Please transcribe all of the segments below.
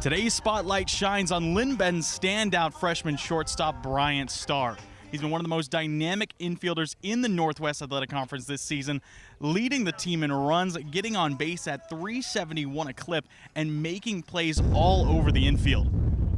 Today's spotlight shines on Linn Ben's standout freshman shortstop Bryant Starr. He's been one of the most dynamic infielders in the Northwest Athletic Conference this season, leading the team in runs, getting on base at 371 a clip, and making plays all over the infield.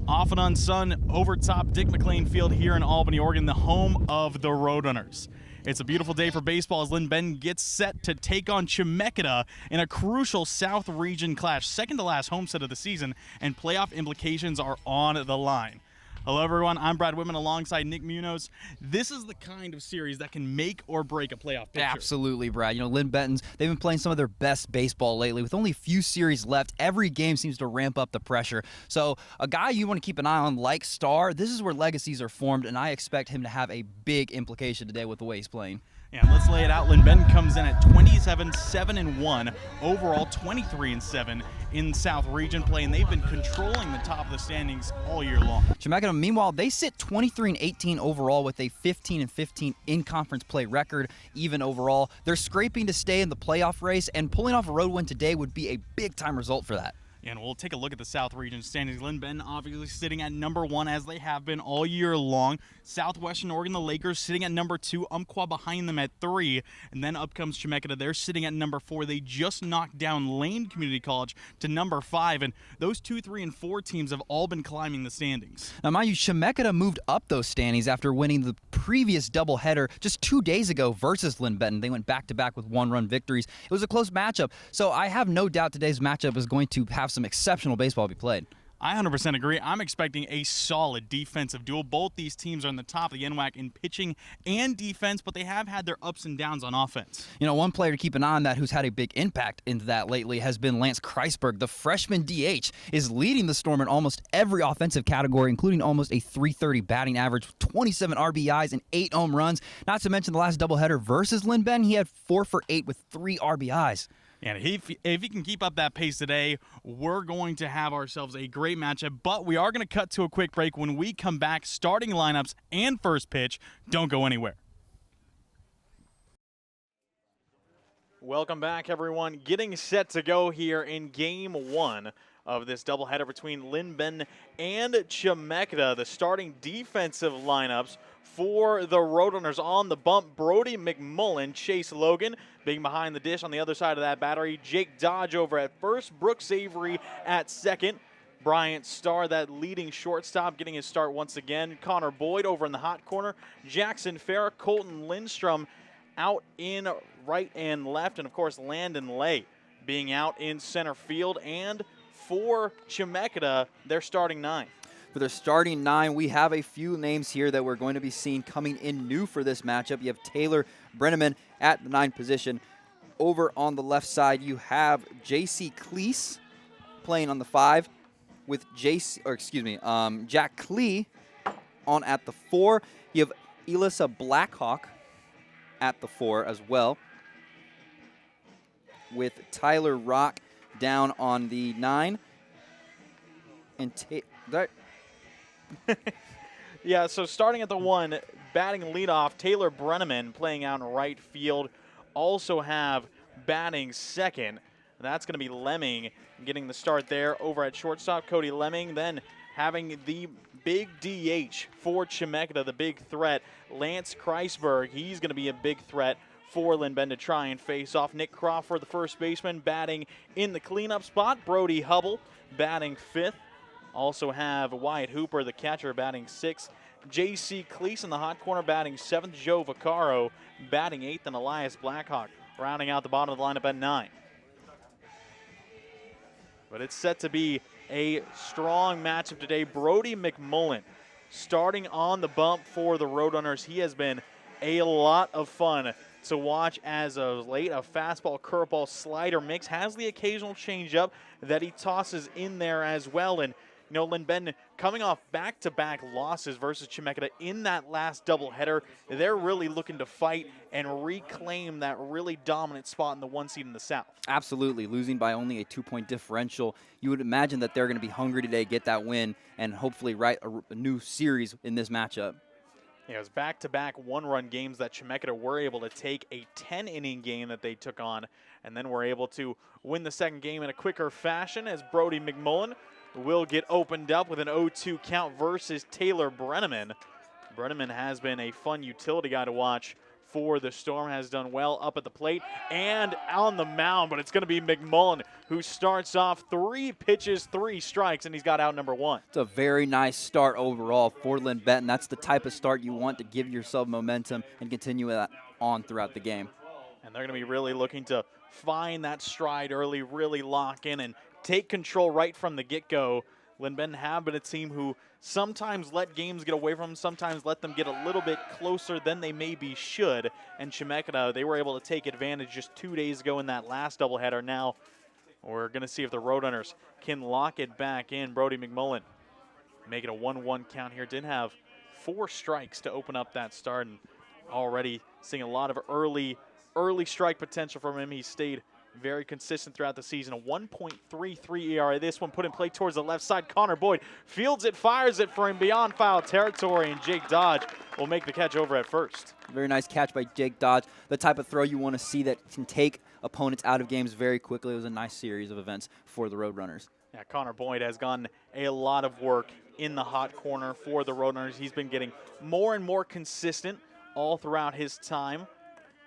Off and unsung, over top Dick McLean Field here in Albany, Oregon, the home of the Roadrunners. It's a beautiful day for baseball as Linn Ben gets set to take on Chemeketa in a crucial South Region clash, second to last home set of the season, and playoff implications are on the line. Hello, everyone. I'm Brad Whitman alongside Nick Munoz. This is the kind of series that can make or break a playoff picture. Absolutely, Brad. You know, Linn Benton's, they've been playing some of their best baseball lately. With only a few series left, every game seems to ramp up the pressure. So a guy you want to keep an eye on like Starr, this is where legacies are formed, and I expect him to have a big implication today with the way he's playing. And let's lay it out. Linn Ben comes in at 27-7-1, overall 23-7 in South Region play, and they've been controlling the top of the standings all year long. Chemeketa, meanwhile, they sit 23-18 overall with a 15-15 in-conference play record, even overall. They're scraping to stay in the playoff race, and pulling off a road win today would be a big-time result for that. And we'll take a look at the South Region standings. Linn Ben obviously sitting at number 1 as they have been all year long. Southwestern Oregon, the Lakers, sitting at number 2. Umpqua behind them at 3. And then up comes Chemeketa. They're sitting at number 4. They just knocked down Lane Community College to number 5. And those 2, 3, and 4 teams have all been climbing the standings. Now, mind you, Chemeketa moved up those standings after winning the previous doubleheader just 2 days ago versus Linn Benton. They went back-to-back with one-run victories. It was a close matchup. So I have no doubt today's matchup is going to have some exceptional baseball be played. I 100% agree. I'm expecting a solid defensive duel. Both these teams are on the top of the NWAC in pitching and defense, but they have had their ups and downs on offense. You know, one player to keep an eye on that who's had a big impact into that lately has been Lance Kreisberg. The freshman DH is leading the Storm in almost every offensive category, including almost a .330 batting average, 27 RBIs and 8 home runs. Not to mention the last doubleheader versus Linn Ben, he had 4 for 8 with 3 RBIs. And if he can keep up that pace today, we're going to have ourselves a great matchup. But we are going to cut to a quick break. When we come back, starting lineups and first pitch, don't go anywhere. Welcome back, everyone. Getting set to go here in Game 1 of this doubleheader between Linn Ben and Chemeketa. The starting defensive lineups for the Roadrunners on the bump: Brody McMullen, Chase Logan, being behind the dish on the other side of that battery. Jake Dodge over at first, Brooks Avery at second. Bryant Starr, that leading shortstop, getting his start once again. Connor Boyd over in the hot corner. Jackson Farah, Colton Lindstrom out in right and left. And, of course, Landon Lay being out in center field. And for Chemeketa, their starting 9. For their starting 9, we have a few names here that we're going to be seeing coming in new for this matchup. You have Taylor Brynn at the 9 position. Over on the left side, you have J.C. Cleese playing on the 5 with Jack Klee on at the 4. You have Elissa Blackhawk at the 4 as well, with Tyler Rock down on the 9. And yeah, so starting at the 1, batting leadoff, Taylor Brenneman playing out in right field. Also have batting second. That's going to be Lemming getting the start there over at shortstop, Cody Lemming. Then having the big DH for Chemeketa, the big threat, Lance Kreisberg. He's going to be a big threat for Linn Ben to try and face off. Nick Crawford, the first baseman, batting in the cleanup spot. Brody Hubble batting 5th. Also have Wyatt Hooper, the catcher, batting 6th. J.C. Cleese in the hot corner, batting 7th. Joe Vaccaro batting 8th. And Elias Blackhawk rounding out the bottom of the lineup at 9. But it's set to be a strong matchup today. Brody McMullen starting on the bump for the Roadrunners. He has been a lot of fun to watch as of late. A fastball, curveball, slider mix. Has the occasional changeup that he tosses in there as well. And you know, Linn Ben coming off back-to-back losses versus Chemeketa in that last doubleheader. They're really looking to fight and reclaim that really dominant spot in the 1 seed in the South. Absolutely. Losing by only a 2-point differential. You would imagine that they're going to be hungry today, get that win, and hopefully write a new series in this matchup. Yeah, it was back-to-back one-run games that Chemeketa were able to take, a 10-inning game that they took on, and then were able to win the second game in a quicker fashion as Brody McMullen will get opened up with an 0-2 count versus Taylor Brenneman. Brenneman has been a fun utility guy to watch for the Storm, has done well up at the plate and on the mound, but it's going to be McMullen who starts off 3 pitches, 3 strikes, and he's got out number 1. It's a very nice start overall for Lynn Benton. That's the type of start you want to give yourself momentum and continue that on throughout the game. And they're going to be really looking to find that stride early, really lock in and take control right from the get-go. Lynn Benton have been a team who sometimes let games get away from them, sometimes let them get a little bit closer than they maybe should. And Chemeketa, they were able to take advantage just 2 days ago in that last doubleheader. Now we're going to see if the Roadrunners can lock it back in. Brody McMullen making a 1-1 count here. Did have 4 strikes to open up that start, and already seeing a lot of early strike potential from him. He stayed very consistent throughout the season. A 1.33 ERA. This one put in play towards the left side. Connor Boyd fields it, fires it for him beyond foul territory, and Jake Dodge will make the catch over at first. Very nice catch by Jake Dodge. The type of throw you want to see that can take opponents out of games very quickly. It was a nice series of events for the Roadrunners. Yeah, Connor Boyd has gotten a lot of work in the hot corner for the Roadrunners. He's been getting more and more consistent all throughout his time,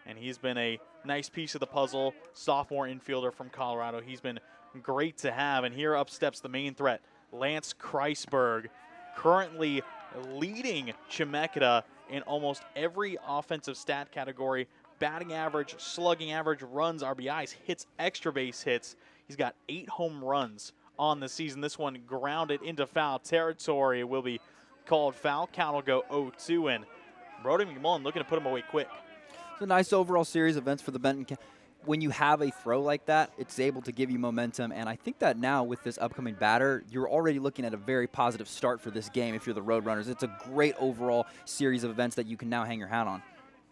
and he's been a nice piece of the puzzle, sophomore infielder from Colorado. He's been great to have, and here up steps the main threat, Lance Kreisberg, currently leading Chemeketa in almost every offensive stat category: batting average, slugging average, runs, RBIs, hits, extra base hits. He's got 8 home runs on the season. This one grounded into foul territory. It will be called foul. Count will go 0-2, and Brody McMullen looking to put him away quick. It's a nice overall series of events for the Benton. When you have a throw like that, it's able to give you momentum, and I think that now with this upcoming batter, you're already looking at a very positive start for this game if you're the Roadrunners. It's a great overall series of events that you can now hang your hat on.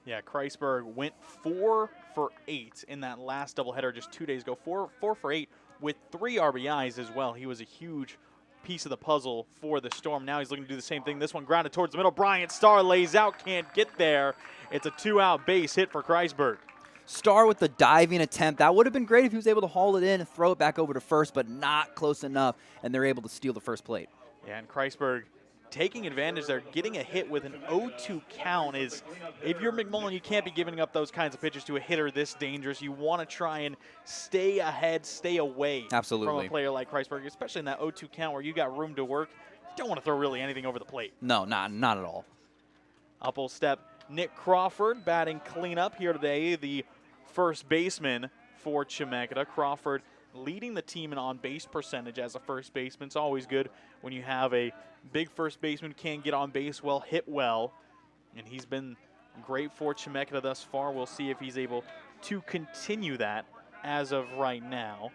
Yeah, Kreisberg went 4 for 8 in that last doubleheader just 2 days ago. 4 for 8 with 3 RBIs as well. He was a huge piece of the puzzle for the Storm. Now he's looking to do the same thing. This one grounded towards the middle. Bryant Starr lays out, can't get there. It's a 2-out base hit for Kreisberg. Starr with the diving attempt. That would have been great if he was able to haul it in and throw it back over to first, but not close enough, and they're able to steal the first plate. Yeah, and Kreisberg taking advantage there, getting a hit with an 0-2 count is, if you're McMullen, you can't be giving up those kinds of pitches to a hitter this dangerous. You want to try and stay ahead, stay away Absolutely. from a player like Kreisberg, especially in that 0-2 count where you got room to work. You don't want to throw really anything over the plate. No, not at all. Up will step Nick Crawford, batting cleanup here today, the first baseman for Chemeketa. Crawford leading the team in on-base percentage as a first baseman. It's always good when you have a big first baseman, can get on base well, hit well, and he's been great for Chemeketa thus far. We'll see if he's able to continue that as of right now.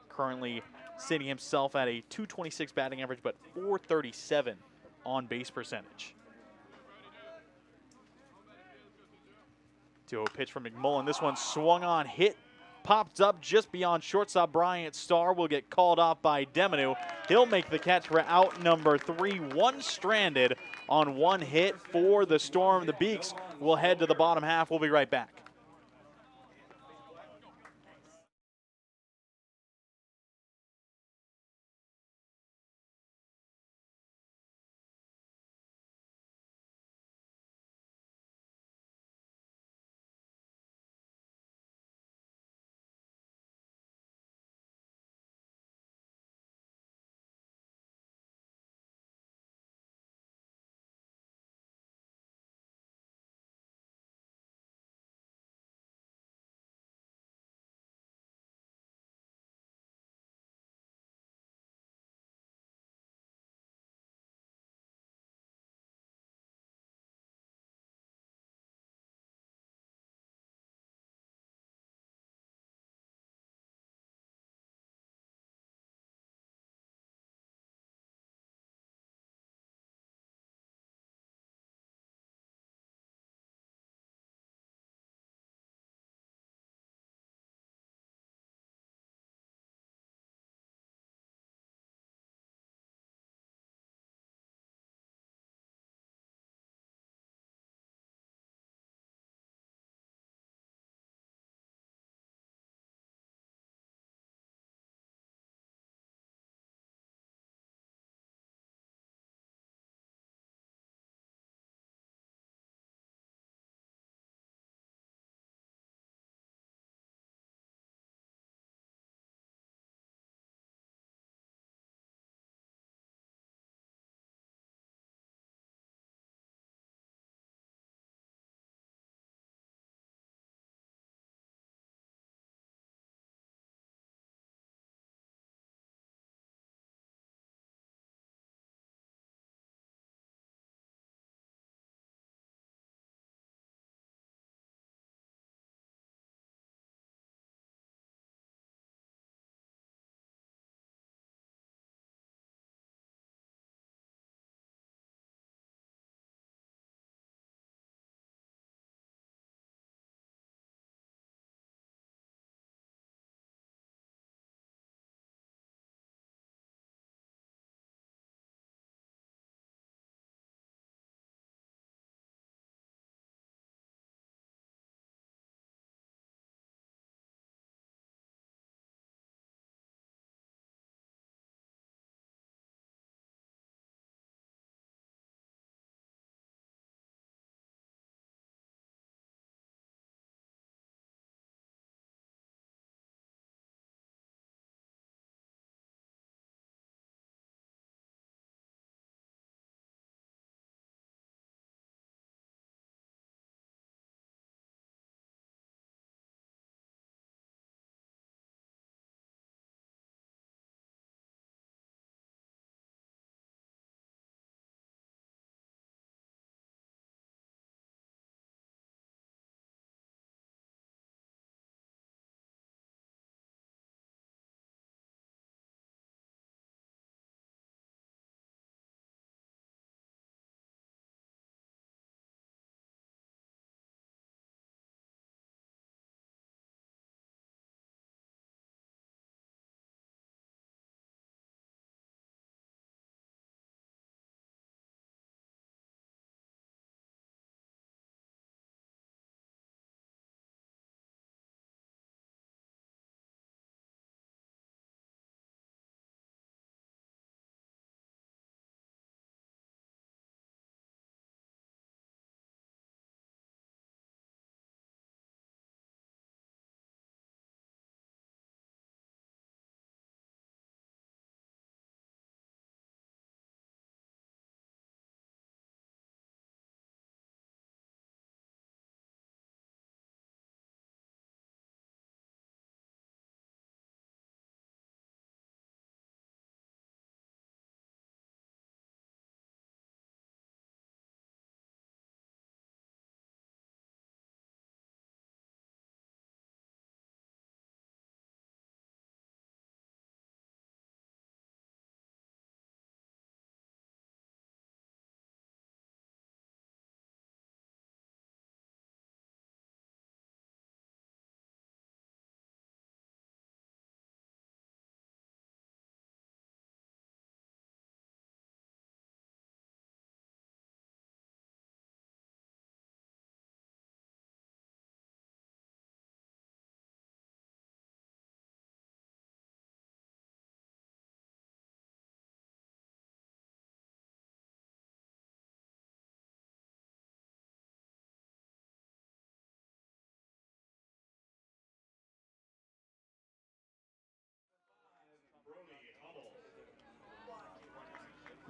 Currently sitting himself at a .226 batting average, but .437 on-base percentage. 2-0 pitch from McMullen. This one swung on, hit, popped up just beyond shortstop. Bryant Starr will get called off by Demonu. He'll make the catch for out number 3. 1 stranded on 1 hit for the Storm. The Beaks will head to the bottom half. We'll be right back.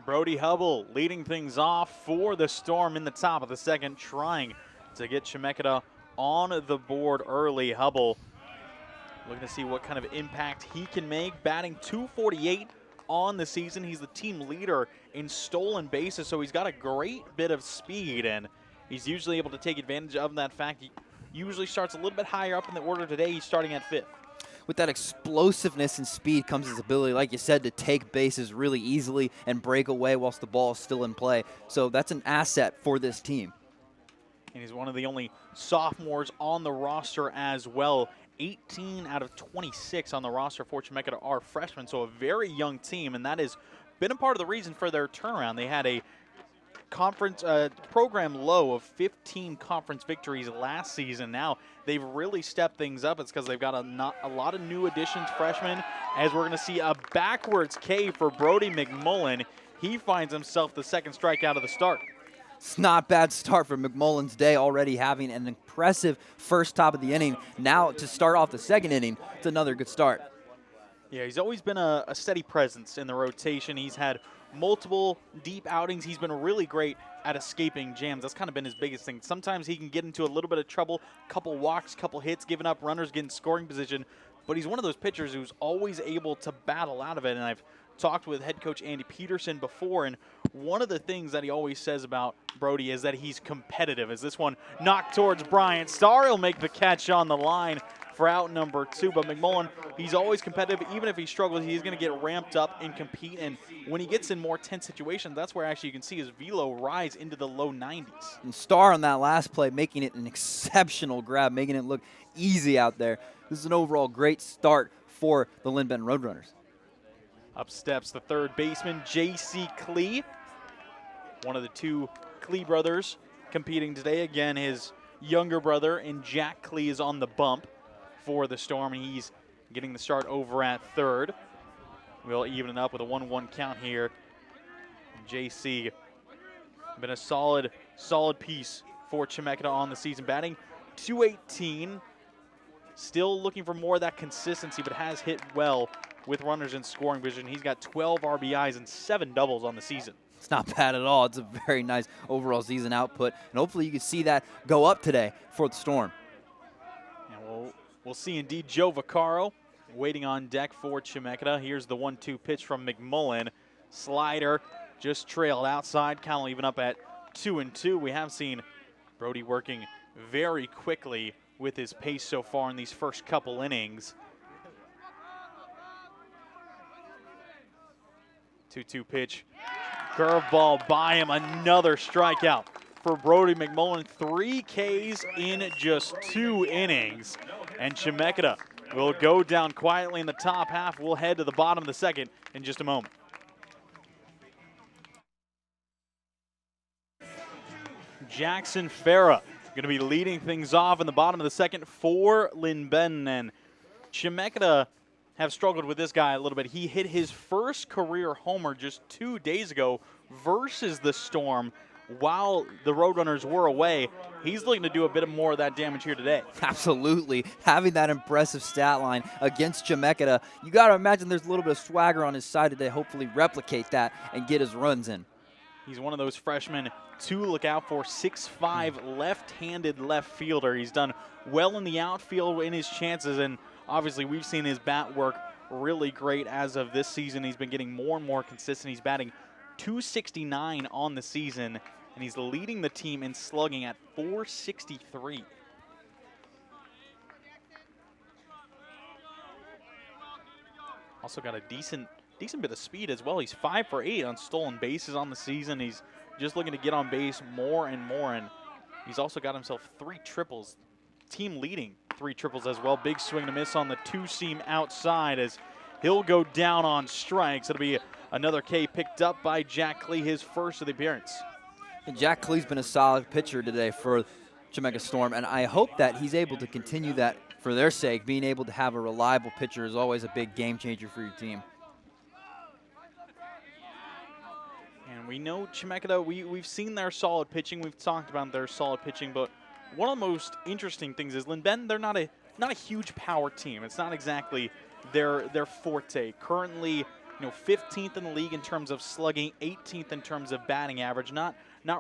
Brody Hubble leading things off for the Storm in the top of the second, trying to get Chemeketa on the board early. Hubble looking to see what kind of impact he can make, batting .248 on the season. He's the team leader in stolen bases, so he's got a great bit of speed, and he's usually able to take advantage of that fact. He usually starts a little bit higher up in the order. Today he's starting at 5th. With that explosiveness and speed comes his ability, like you said, to take bases really easily and break away whilst the ball is still in play. So that's an asset for this team. And he's one of the only sophomores on the roster as well. 18 out of 26 on the roster for Chemeketa are freshmen, so a very young team, and that has been a part of the reason for their turnaround. They had a conference program low of 15 conference victories last season. Now they've really stepped things up. It's because they've got a lot of new additions, freshmen, as we're going to see a backwards K for Brody McMullen. He finds himself the second strikeout of the start. It's not a bad start for McMullen's day, already having an impressive first top of the inning. Now to start off the second inning, it's another good start. Yeah, he's always been a steady presence in the rotation. He's had multiple deep outings. He's been really great at escaping jams. That's kind of been his biggest thing. Sometimes he can get into a little bit of trouble, couple walks, couple hits, giving up runners, getting scoring position. But he's one of those pitchers who's always able to battle out of it. And I've talked with head coach Andy Peterson before, and one of the things that he always says about Brody is that he's competitive. As this one knocked towards Bryant Starr, he'll make the catch on the line for out number 2. But McMullen, he's always competitive. Even if he struggles, he's going to get ramped up and compete. And when he gets in more tense situations, that's where actually you can see his velo rise into the low 90s. And Starr on that last play, making it an exceptional grab, making it look easy out there. This is an overall great start for the Linn Benton Roadrunners. Up steps the third baseman, J.C. Klee, one of the two Klee brothers competing today. Again, his younger brother and Jack Klee is on the bump for the Storm, and he's getting the start over at third. We'll even it up with a 1-1 count here. J.C. been a solid piece for Chemeketa on the season, batting .218. Still looking for more of that consistency, but has hit well with runners in scoring position. He's got 12 RBIs and 7 doubles on the season. It's not bad at all. It's a very nice overall season output, and hopefully you can see that go up today for the Storm. And we'll see indeed. Joe Vaccaro waiting on deck for Chemeketa. Here's the 1-2 pitch from McMullen. Slider just trailed outside, kind of even up at 2-2. We have seen Brody working very quickly with his pace so far in these first couple innings. 2-2 pitch. Curveball by him. Another strikeout for Brody McMullen. 3 Ks in just 2 innings. And Chemeketa will go down quietly in the top half. We'll head to the bottom of the second in just a moment. Jackson Farah going to be leading things off in the bottom of the second for Linn Benton. And Chemeketa have struggled with this guy a little bit. He hit his first career homer just 2 days ago versus the Storm while the Roadrunners were away. He's looking to do a bit more of that damage here today. Absolutely. Having that impressive stat line against Chemeketa, you got to imagine there's a little bit of swagger on his side today, hopefully replicate that and get his runs in. He's one of those freshmen to look out for. 6'5", left-handed left fielder. He's done well in the outfield in his chances, and obviously we've seen his bat work really great as of this season. He's been getting more and more consistent. He's batting .269 on the season, and he's leading the team in slugging at .463. Also got a decent bit of speed as well. He's 5 for 8 on stolen bases on the season. He's just looking to get on base more and more, and he's also got himself 3 triples, team leading 3 triples as well. Big swing and a miss on the 2-seam outside as he'll go down on strikes. It'll be another K picked up by Jack Klee, his first of the appearance. And Jack Klee's been a solid pitcher today for Chemeketa Storm, and I hope that he's able to continue that for their sake. Being able to have a reliable pitcher is always a big game changer for your team. And we know Chemeketa, we've seen their solid pitching. We've talked about their solid pitching, but one of the most interesting things is Linn Benton, they're not a huge power team. It's not exactly their forte. Currently 15th in the league in terms of slugging, 18th in terms of batting average. Not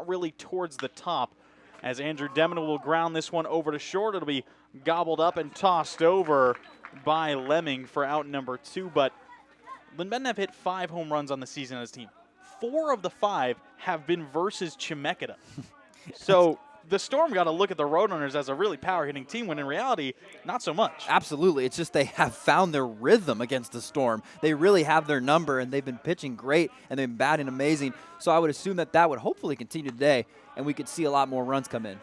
really towards the top. As Andrew Demina will ground this one over to short, it'll be gobbled up and tossed over by Lemming for out number 2. But Lynn have hit 5 home runs on the season as a team. 4 of the 5 have been versus Chemeketa. So the Storm got to look at the Roadrunners as a really power-hitting team, when in reality, not so much. Absolutely. It's just they have found their rhythm against the Storm. They really have their number, and they've been pitching great, and they've been batting amazing. So I would assume that would hopefully continue today, and we could see a lot more runs come in.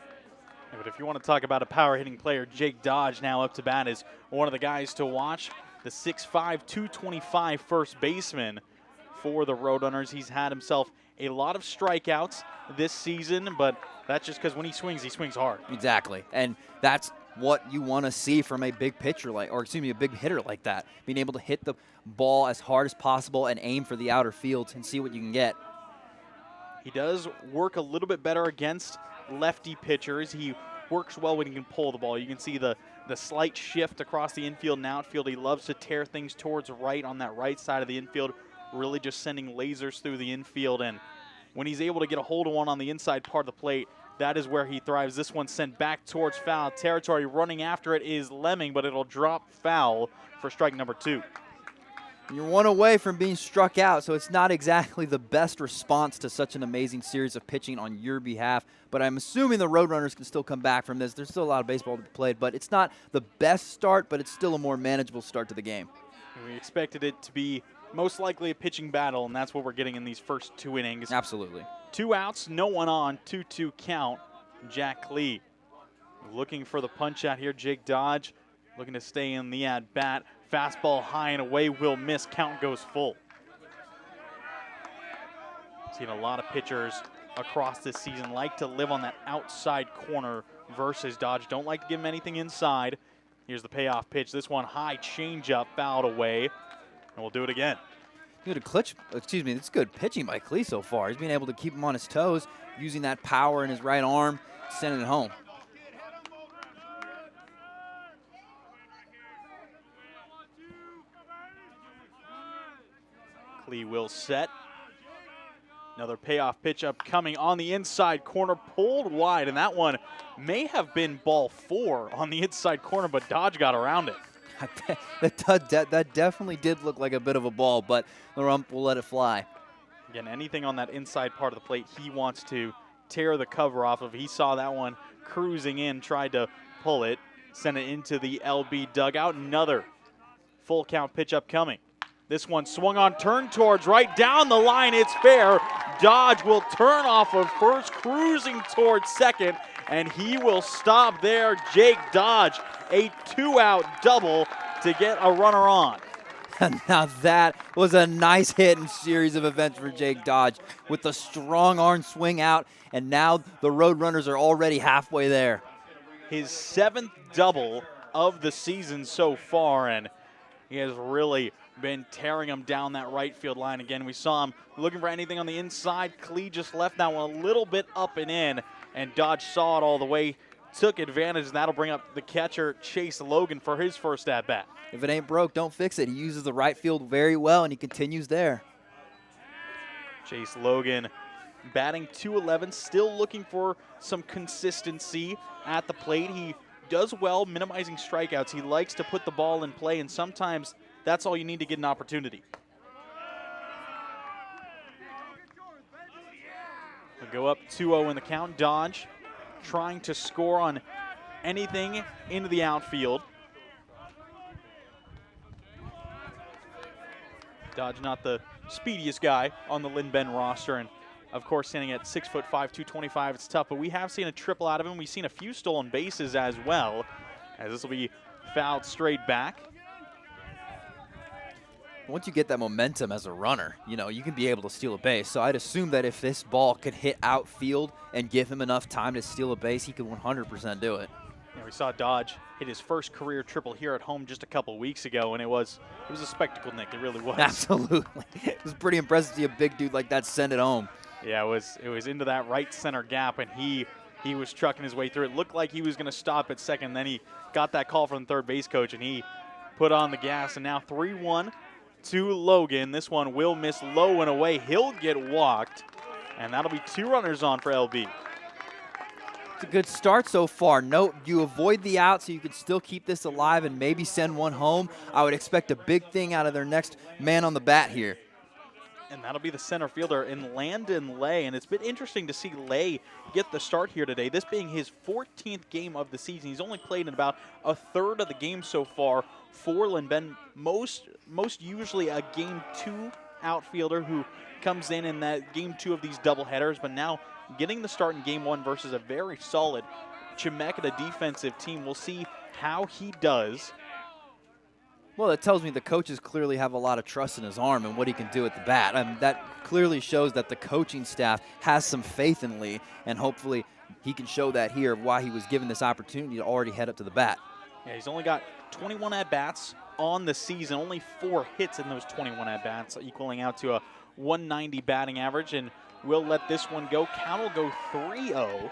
Yeah, but if you want to talk about a power-hitting player, Jake Dodge now up to bat is one of the guys to watch. The 6'5", 225 first baseman for the Roadrunners. He's had himself a lot of strikeouts this season, but that's just because when he swings hard. Exactly, and that's what you want to see from a big pitcher a big hitter like that. Being able to hit the ball as hard as possible and aim for the outer field and see what you can get. He does work a little bit better against lefty pitchers. He works well when he can pull the ball. You can see the slight shift across the infield and outfield. He loves to tear things towards right on that right side of the infield, really just sending lasers through the infield. And when he's able to get a hold of one on the inside part of the plate, that is where he thrives. This one sent back towards foul territory. Running after it is Lemming, but it'll drop foul for strike number 2. You're one away from being struck out, so it's not exactly the best response to such an amazing series of pitching on your behalf. But I'm assuming the Roadrunners can still come back from this. There's still a lot of baseball to be played, but it's not the best start, but it's still a more manageable start to the game. We expected it to be most likely a pitching battle, and that's what we're getting in these first 2 innings. Absolutely. 2 outs, no one on, 2-2 count. Jack Lee looking for the punch out here. Jake Dodge looking to stay in the at-bat. Fastball high and away, will miss. Count goes full. Seen a lot of pitchers across this season like to live on that outside corner versus Dodge. Don't like to give him anything inside. Here's the payoff pitch. This one high changeup, fouled away. And we'll do it again. It's good pitching by Klee so far. He's being able to keep him on his toes, using that power in his right arm, sending it home. Klee will set. Another payoff pitch upcoming on the inside corner, pulled wide, and that one may have been ball 4 on the inside corner, but Dodge got around it. That definitely did look like a bit of a ball, but the ump will let it fly. Again, anything on that inside part of the plate he wants to tear the cover off of. He saw that one cruising in, tried to pull it, sent it into the LB dugout. Another full count pitch upcoming. This one swung on, turned towards right, down the line, it's fair. Dodge will turn off of first, cruising towards second, and he will stop there. Jake Dodge, a 2-out double to get a runner on. Now that was a nice hit and series of events for Jake Dodge with the strong arm swing out, and now the Roadrunners are already halfway there. His 7th double of the season so far, and he has really been tearing him down that right field line. Again, we saw him looking for anything on the inside. Klee just left that one a little bit up and in, and Dodge saw it all the way, took advantage, and that'll bring up the catcher, Chase Logan, for his first at-bat. If it ain't broke, don't fix it. He uses the right field very well, and he continues there. Chase Logan batting .211, still looking for some consistency at the plate. He does well minimizing strikeouts. He likes to put the ball in play, and sometimes that's all you need to get an opportunity. We go up 2-0 in the count. Dodge trying to score on anything into the outfield. Dodge not the speediest guy on the Lynn roster, and of course standing at 6'5", 225, it's tough, but we have seen a triple out of him. We've seen a few stolen bases as well, as this will be fouled straight back. Once you get that momentum as a runner, you can be able to steal a base. So I'd assume that if this ball could hit outfield and give him enough time to steal a base, he could 100% do it. Yeah, we saw Dodge hit his first career triple here at home just a couple weeks ago, and it was a spectacle, Nick. It really was. Absolutely. It was pretty impressive to see a big dude like that send it home. Yeah, it was into that right center gap, and he was trucking his way through. It looked like he was going to stop at second. Then he got that call from the third base coach, and he put on the gas, and now 3-1 to Logan. This one will miss low and away. He'll get walked, and that'll be 2 runners on for LB. It's a good start so far. Note you avoid the out so you can still keep this alive and maybe send one home. I would expect a big thing out of their next man on the bat here. And that'll be the center fielder in Landon Lay. And it's been interesting to see Lay get the start here today. This being his 14th game of the season. He's only played in about a third of the game so far for Lindben. Most usually a game 2 outfielder who comes in that game 2 of these doubleheaders. But now getting the start in game 1 versus a very solid Chemeketa defensive team. We'll see how he does. Well, that tells me the coaches clearly have a lot of trust in his arm and what he can do at the bat. I mean, that clearly shows that the coaching staff has some faith in Lee, and hopefully he can show that here of why he was given this opportunity to already head up to the bat. Yeah, he's only got 21 at-bats on the season, only 4 hits in those 21 at-bats, equaling out to a 190 batting average, and we'll let this one go. Count will go 3-0,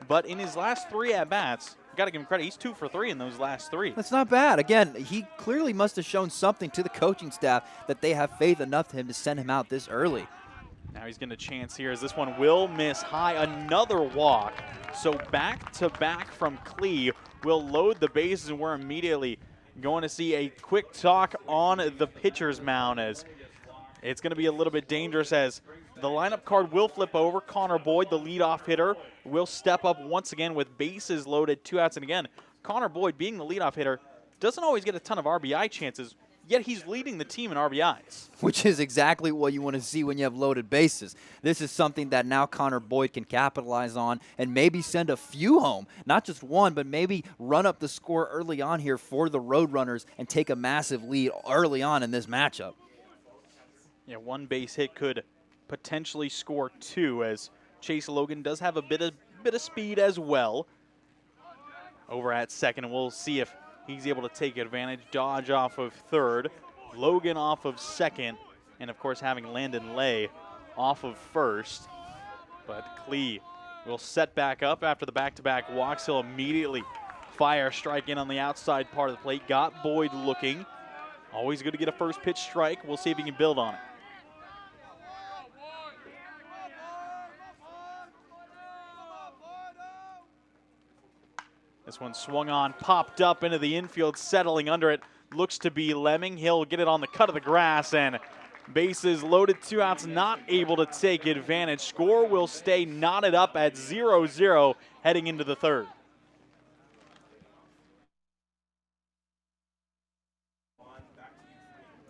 but in his last 3 at-bats, got to give him credit. He's 2 for 3 in those last 3. That's not bad. Again, he clearly must have shown something to the coaching staff that they have faith enough to him to send him out this early. Now he's getting a chance here as this one will miss high. Another walk. So back-to-back from Klee will load the bases, and we're immediately going to see a quick talk on the pitcher's mound as it's going to be a little bit dangerous as the lineup card will flip over. Connor Boyd, the leadoff hitter, will step up once again with bases loaded, 2 outs. And again, Connor Boyd, being the leadoff hitter, doesn't always get a ton of RBI chances, yet he's leading the team in RBIs. Which is exactly what you want to see when you have loaded bases. This is something that now Connor Boyd can capitalize on and maybe send a few home. Not just one, but maybe run up the score early on here for the Roadrunners and take a massive lead early on in this matchup. Yeah, 1 base hit could potentially score 2 as Chase Logan does have a bit of speed as well. Over at second, and we'll see if he's able to take advantage. Dodge off of third, Logan off of second, and of course having Landon Lay off of first. But Klee will set back up after the back-to-back walks. He'll immediately fire strike in on the outside part of the plate. Got Boyd looking. Always good to get a first pitch strike. We'll see if he can build on it. This one swung on, popped up into the infield, settling under it. Looks to be Lemming. He'll get it on the cut of the grass, and bases loaded, 2 outs, not able to take advantage. Score will stay knotted up at 0-0 heading into the third.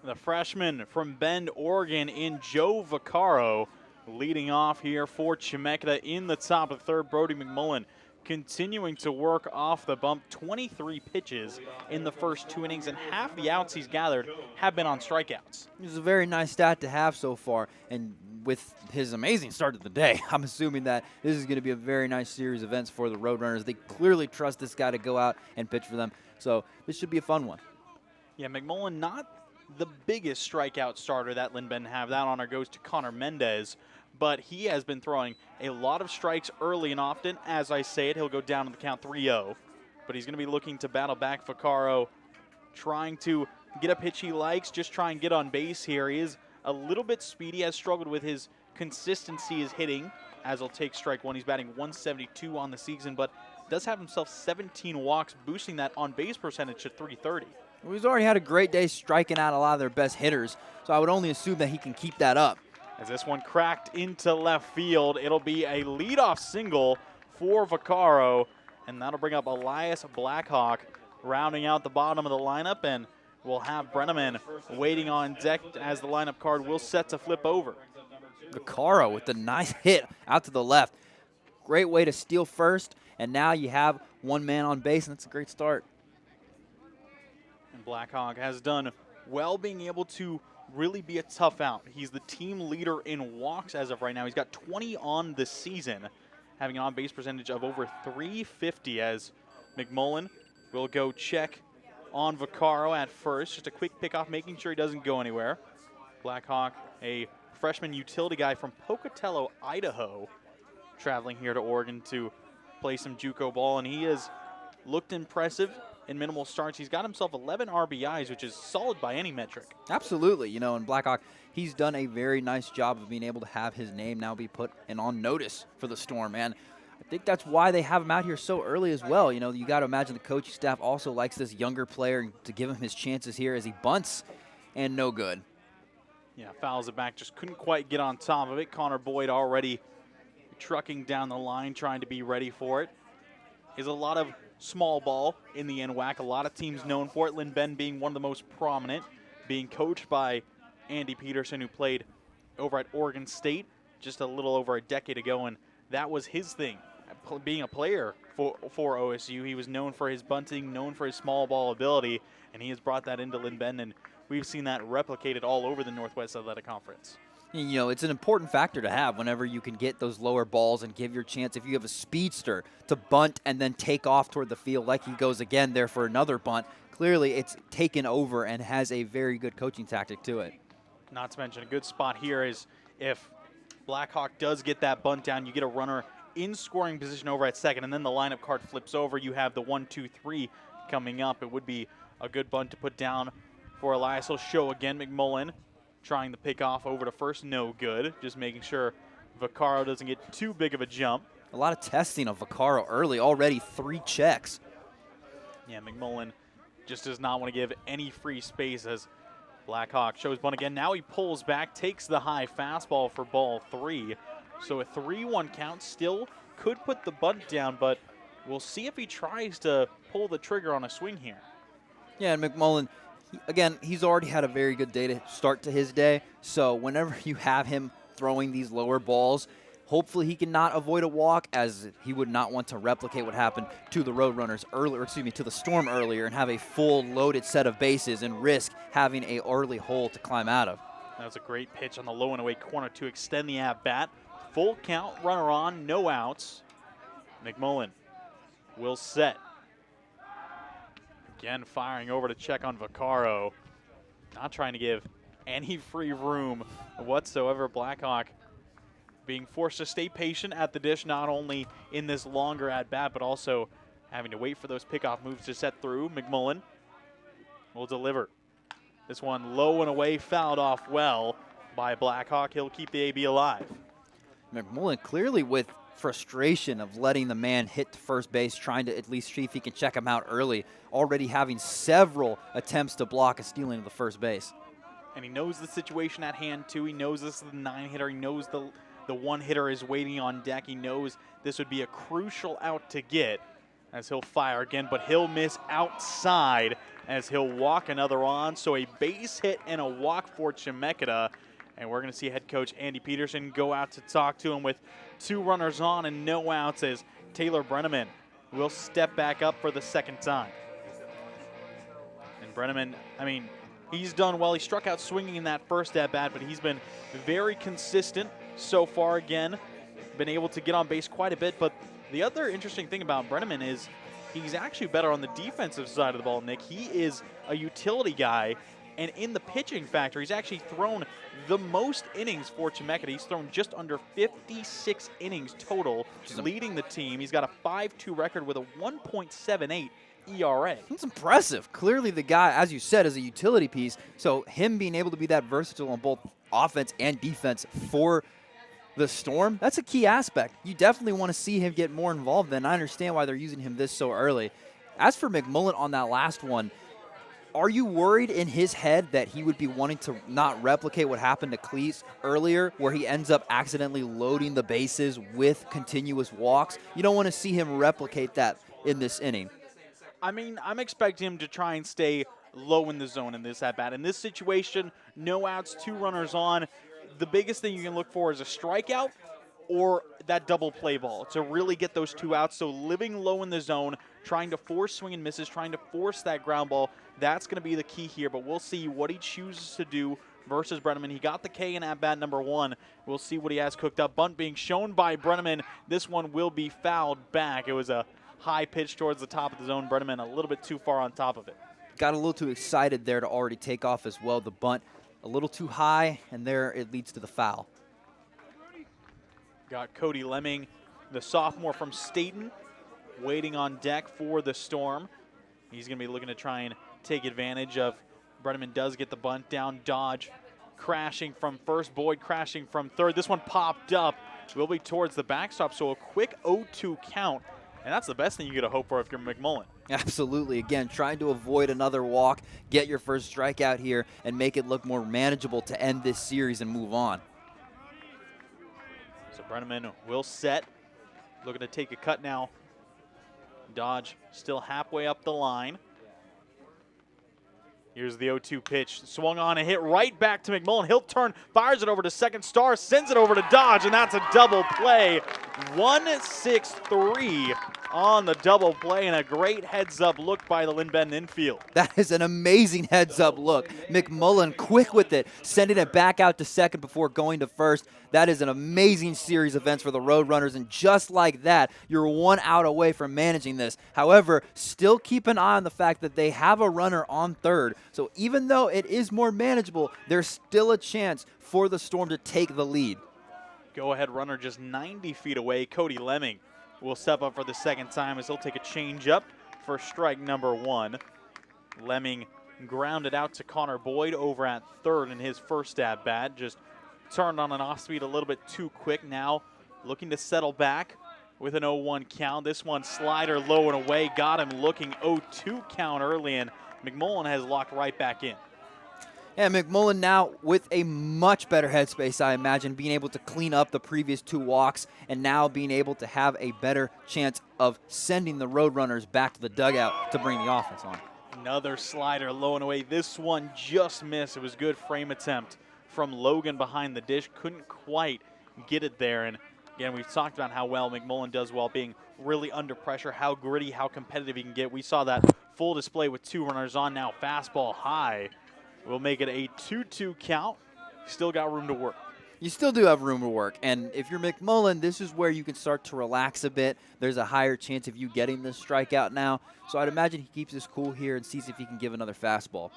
The freshman from Bend, Oregon in Joe Vaccaro leading off here for Chemeketa in the top of the third. Brody McMullen continuing to work off the bump. 23 pitches in the first 2 innings, and half the outs he's gathered have been on strikeouts. This is a very nice stat to have so far, and with his amazing start of the day, I'm assuming that this is going to be a very nice series of events for the Roadrunners. They clearly trust this guy to go out and pitch for them, so this should be a fun one. Yeah, McMullen not the biggest strikeout starter that Lindben have. That honor goes to Connor Mendez, but he has been throwing a lot of strikes early and often. As I say it, he'll go down to the count 3-0. But he's going to be looking to battle back Vaccaro, trying to get a pitch he likes, just try and get on base here. He is a little bit speedy, has struggled with his consistency is hitting, as he'll take strike 1. He's batting 172 on the season, but does have himself 17 walks, boosting that on-base percentage to 330. Well, he's already had a great day striking out a lot of their best hitters, so I would only assume that he can keep that up. As this one cracked into left field, it'll be a leadoff single for Vaccaro, and that'll bring up Elias Blackhawk rounding out the bottom of the lineup, and we'll have Brenneman waiting on deck as the lineup card will set to flip over. Vaccaro with the nice hit out to the left. Great way to steal first, and now you have 1 man on base, and that's a great start. And Blackhawk has done well being able to really be a tough out. He's the team leader in walks as of right now. He's got 20 on the season, having an on-base percentage of over 350 as McMullen will go check on Vaccaro at first. Just a quick pickoff, making sure he doesn't go anywhere. Blackhawk, a freshman utility guy from Pocatello, Idaho, traveling here to Oregon to play some JUCO ball, and he has looked impressive in minimal starts. He's got himself 11 RBIs, which is solid by any metric. Absolutely. You know, and Blackhawk, he's done a very nice job of being able to have his name now be put and on notice for the Storm. And I think that's why they have him out here so early as well. You know, you got to imagine the coaching staff also likes this younger player to give him his chances here as he bunts and no good. Yeah, fouls it back, just couldn't quite get on top of it. Connor Boyd already trucking down the line, trying to be ready for it. Is a lot of small ball in the NWAC. A lot of teams known for it. Lynn Ben being one of the most prominent, being coached by Andy Peterson, who played over at Oregon State just a little over a decade ago, and that was his thing, being a player for OSU. He was known for his bunting, known for his small ball ability, and he has brought that into Lynn Ben, and we've seen that replicated all over the Northwest Athletic Conference. You know, it's an important factor to have whenever you can get those lower balls and give your chance, if you have a speedster, to bunt and then take off toward the field like he goes again there for another bunt. Clearly, it's taken over and has a very good coaching tactic to it. Not to mention, a good spot here is if Blackhawk does get that bunt down, you get a runner in scoring position over at second, and then the lineup card flips over. You have the 1-2-3 coming up. It would be a good bunt to put down for Elias. He'll show again. McMullen trying to pick off over to first, no good. Just making sure Vaccaro doesn't get too big of a jump. A lot of testing of Vaccaro early, already 3 checks. Yeah, McMullen just does not want to give any free space as Blackhawk shows bunt again. Now he pulls back, takes the high fastball for ball 3. So a 3-1 count still could put the bunt down, but we'll see if he tries to pull the trigger on a swing here. Yeah, and McMullen, again, he's already had a very good day to start to his day. So whenever you have him throwing these lower balls, hopefully he can not avoid a walk, as he would not want to replicate what happened to the Roadrunners earlier, to the Storm earlier, and have a full loaded set of bases and risk having a early hole to climb out of. That was a great pitch on the low and away corner to extend the at-bat. Full count, runner on, no outs. McMullen will set. Again, firing over to check on Vaccaro. Not trying to give any free room whatsoever. Blackhawk being forced to stay patient at the dish, not only in this longer at-bat, but also having to wait for those pickoff moves to set through. McMullen will deliver. This one low and away, fouled off well by Blackhawk. He'll keep the AB alive. McMullen clearly with frustration of letting the man hit to first base, trying to at least see if he can check him out early, already having several attempts to block a stealing of the first base. And he knows the situation at hand, too. He knows this is the 9-hitter. He knows the 1-hitter is waiting on deck. He knows this would be a crucial out to get, as he'll fire again, but he'll miss outside as he'll walk another on. So a base hit and a walk for Chemeketa. And we're going to see head coach Andy Peterson go out to talk to him with 2 runners on and no outs, as Taylor Brenneman will step back up for the second time. And Brenneman, I mean, he's done well. He struck out swinging in that first at-bat, but he's been very consistent so far. Again, been able to get on base quite a bit. But the other interesting thing about Brenneman is he's actually better on the defensive side of the ball, Nick. He is a utility guy. And in the pitching factor, he's actually thrown the most innings for Chemeketa. He's thrown just under 56 innings total, leading the team. He's got a 5-2 record with a 1.78 ERA. That's impressive. Clearly the guy, as you said, is a utility piece. So him being able to be that versatile on both offense and defense for the Storm, that's a key aspect. You definitely want to see him get more involved then. I understand why they're using him this so early. As for McMullen on that last one, are you worried in his head that he would be wanting to not replicate what happened to Cleese earlier, where he ends up accidentally loading the bases with continuous walks? You don't want to see him replicate that in this inning. I mean, I'm expecting him to try and stay low in the zone in this at-bat. In this situation, no outs, 2 runners on. The biggest thing you can look for is a strikeout or that double play ball to really get those 2 outs. So living low in the zone, trying to force swing and misses, trying to force that ground ball, that's going to be the key here. But we'll see what he chooses to do versus Brenneman. He got the K in at-bat number 1. We'll see what he has cooked up. Bunt being shown by Brenneman. This one will be fouled back. It was a high pitch towards the top of the zone. Brenneman a little bit too far on top of it. Got a little too excited there to already take off as well. The bunt a little too high, and there it leads to the foul. Got Cody Lemming, the sophomore from Staten, waiting on deck for the Storm. He's going to be looking to try and take advantage of. Brynn does get the bunt down. Dodge crashing from first. Boyd crashing from third. This one popped up. Will be towards the backstop, so a quick 0-2 count. And that's the best thing you could hope for if you're McMullen. Absolutely. Again, trying to avoid another walk, get your first strikeout here, and make it look more manageable to end this series and move on. So Brynn will set. Looking to take a cut now. Dodge still halfway up the line. Here's the 0-2 pitch. Swung on and hit right back to McMullen. He'll turn, fires it over to second. Star sends it over to Dodge, and that's a double play. 1-6-3 on the double play, and a great heads-up look by the Linn Bend infield. That is an amazing heads-up look. McMullen quick with it, sending it back out to second before going to first. That is an amazing series of events for the Roadrunners, and just like that, you're 1 out away from managing this. However, still keep an eye on the fact that they have a runner on third, so even though it is more manageable, there's still a chance for the Storm to take the lead. Go-ahead runner just 90 feet away. Cody Lemming will step up for the second time as he'll take a change-up for strike number 1. Lemming grounded out to Connor Boyd over at third in his first at-bat. Just turned on an off-speed a little bit too quick. Now looking to settle back with an 0-1 count. This one slider low and away. Got him looking 0-2 count early, and McMullen has locked right back in. And McMullen now with a much better headspace, I imagine, being able to clean up the previous 2 walks and now being able to have a better chance of sending the Roadrunners back to the dugout to bring the offense on. Another slider low and away. This one just missed. It was a good frame attempt from Logan behind the dish. Couldn't quite get it there. And again, we've talked about how well McMullen does while being really under pressure, how gritty, how competitive he can get. We saw that full display with 2 runners on now. Fastball high. We'll make it a 2-2 count. Still got room to work. You still do have room to work, and if you're McMullen, this is where you can start to relax a bit. There's a higher chance of you getting this strikeout now, so I'd imagine he keeps his cool here and sees if he can give another fastball.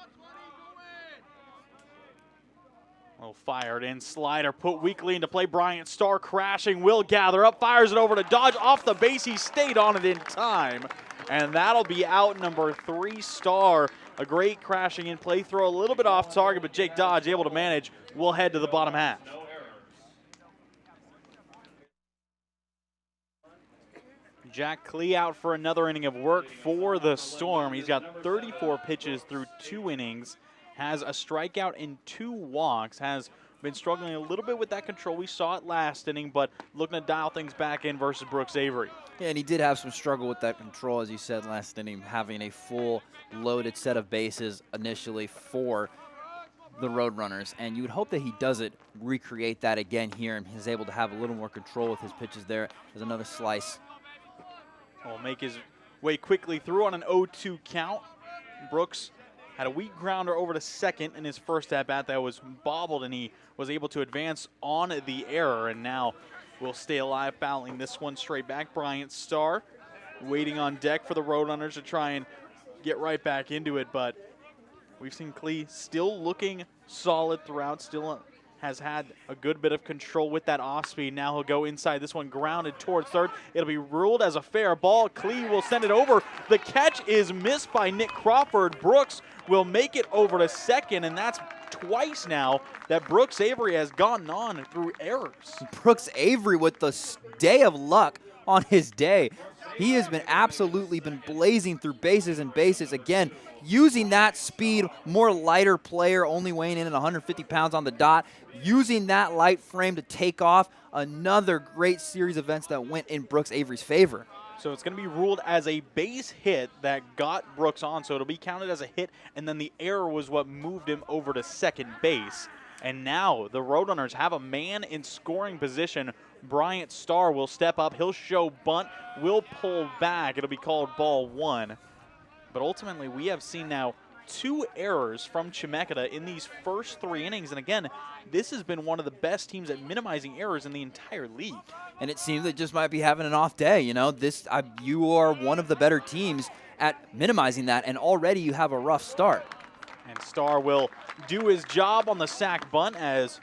Well, fired in slider, put weakly into play. Bryant Starr crashing, will gather up, fires it over to Dodge. Off the base, he stayed on it in time, and that'll be out number 3, Starr. A great crashing in play throw, a little bit off target, but Jake Dodge able to manage. We'll head to the bottom half. Jack Klee out for another inning of work for the Storm. He's got 34 pitches through 2 innings, has a strikeout and 2 walks, has been struggling a little bit with that control. We saw it last inning, but looking to dial things back in versus Brooks Avery. Yeah, and he did have some struggle with that control, as you said last inning, having a full loaded set of bases initially for the Roadrunners. And you would hope that he doesn't recreate that again here and is able to have a little more control with his pitches there. There's another slice. Will make his way quickly through on an 0-2 count. Brooks had a weak grounder over to second in his first at-bat that was bobbled, and he was able to advance on the error, and now will stay alive, fouling this one straight back. Bryant Starr waiting on deck for the Roadrunners to try and get right back into it, but we've seen Klee still looking solid throughout, still has had a good bit of control with that off speed. Now he'll go inside. This one grounded towards third. It'll be ruled as a fair ball. Klee will send it over. The catch is missed by Nick Crawford. Brooks will make it over to second, and that's twice now that Brooks Avery has gotten on through errors. Brooks Avery with the day of luck on his day. He has been absolutely blazing through bases and bases. Again, using that speed, more lighter player, only weighing in at 150 pounds on the dot, using that light frame to take off. Another great series of events that went in Brooks Avery's favor. So it's going to be ruled as a base hit that got Brooks on, so it'll be counted as a hit, and then the error was what moved him over to second base. And now the Roadrunners have a man in scoring position. Bryant Starr will step up. He'll show bunt, will pull back. It'll be called ball 1. But ultimately, we have seen now 2 errors from Chemeketa in these first 3 innings. And again, this has been one of the best teams at minimizing errors in the entire league. And it seems they just might be having an off day. You know, you are one of the better teams at minimizing that, and already you have a rough start. And Starr will do his job on the sac bunt as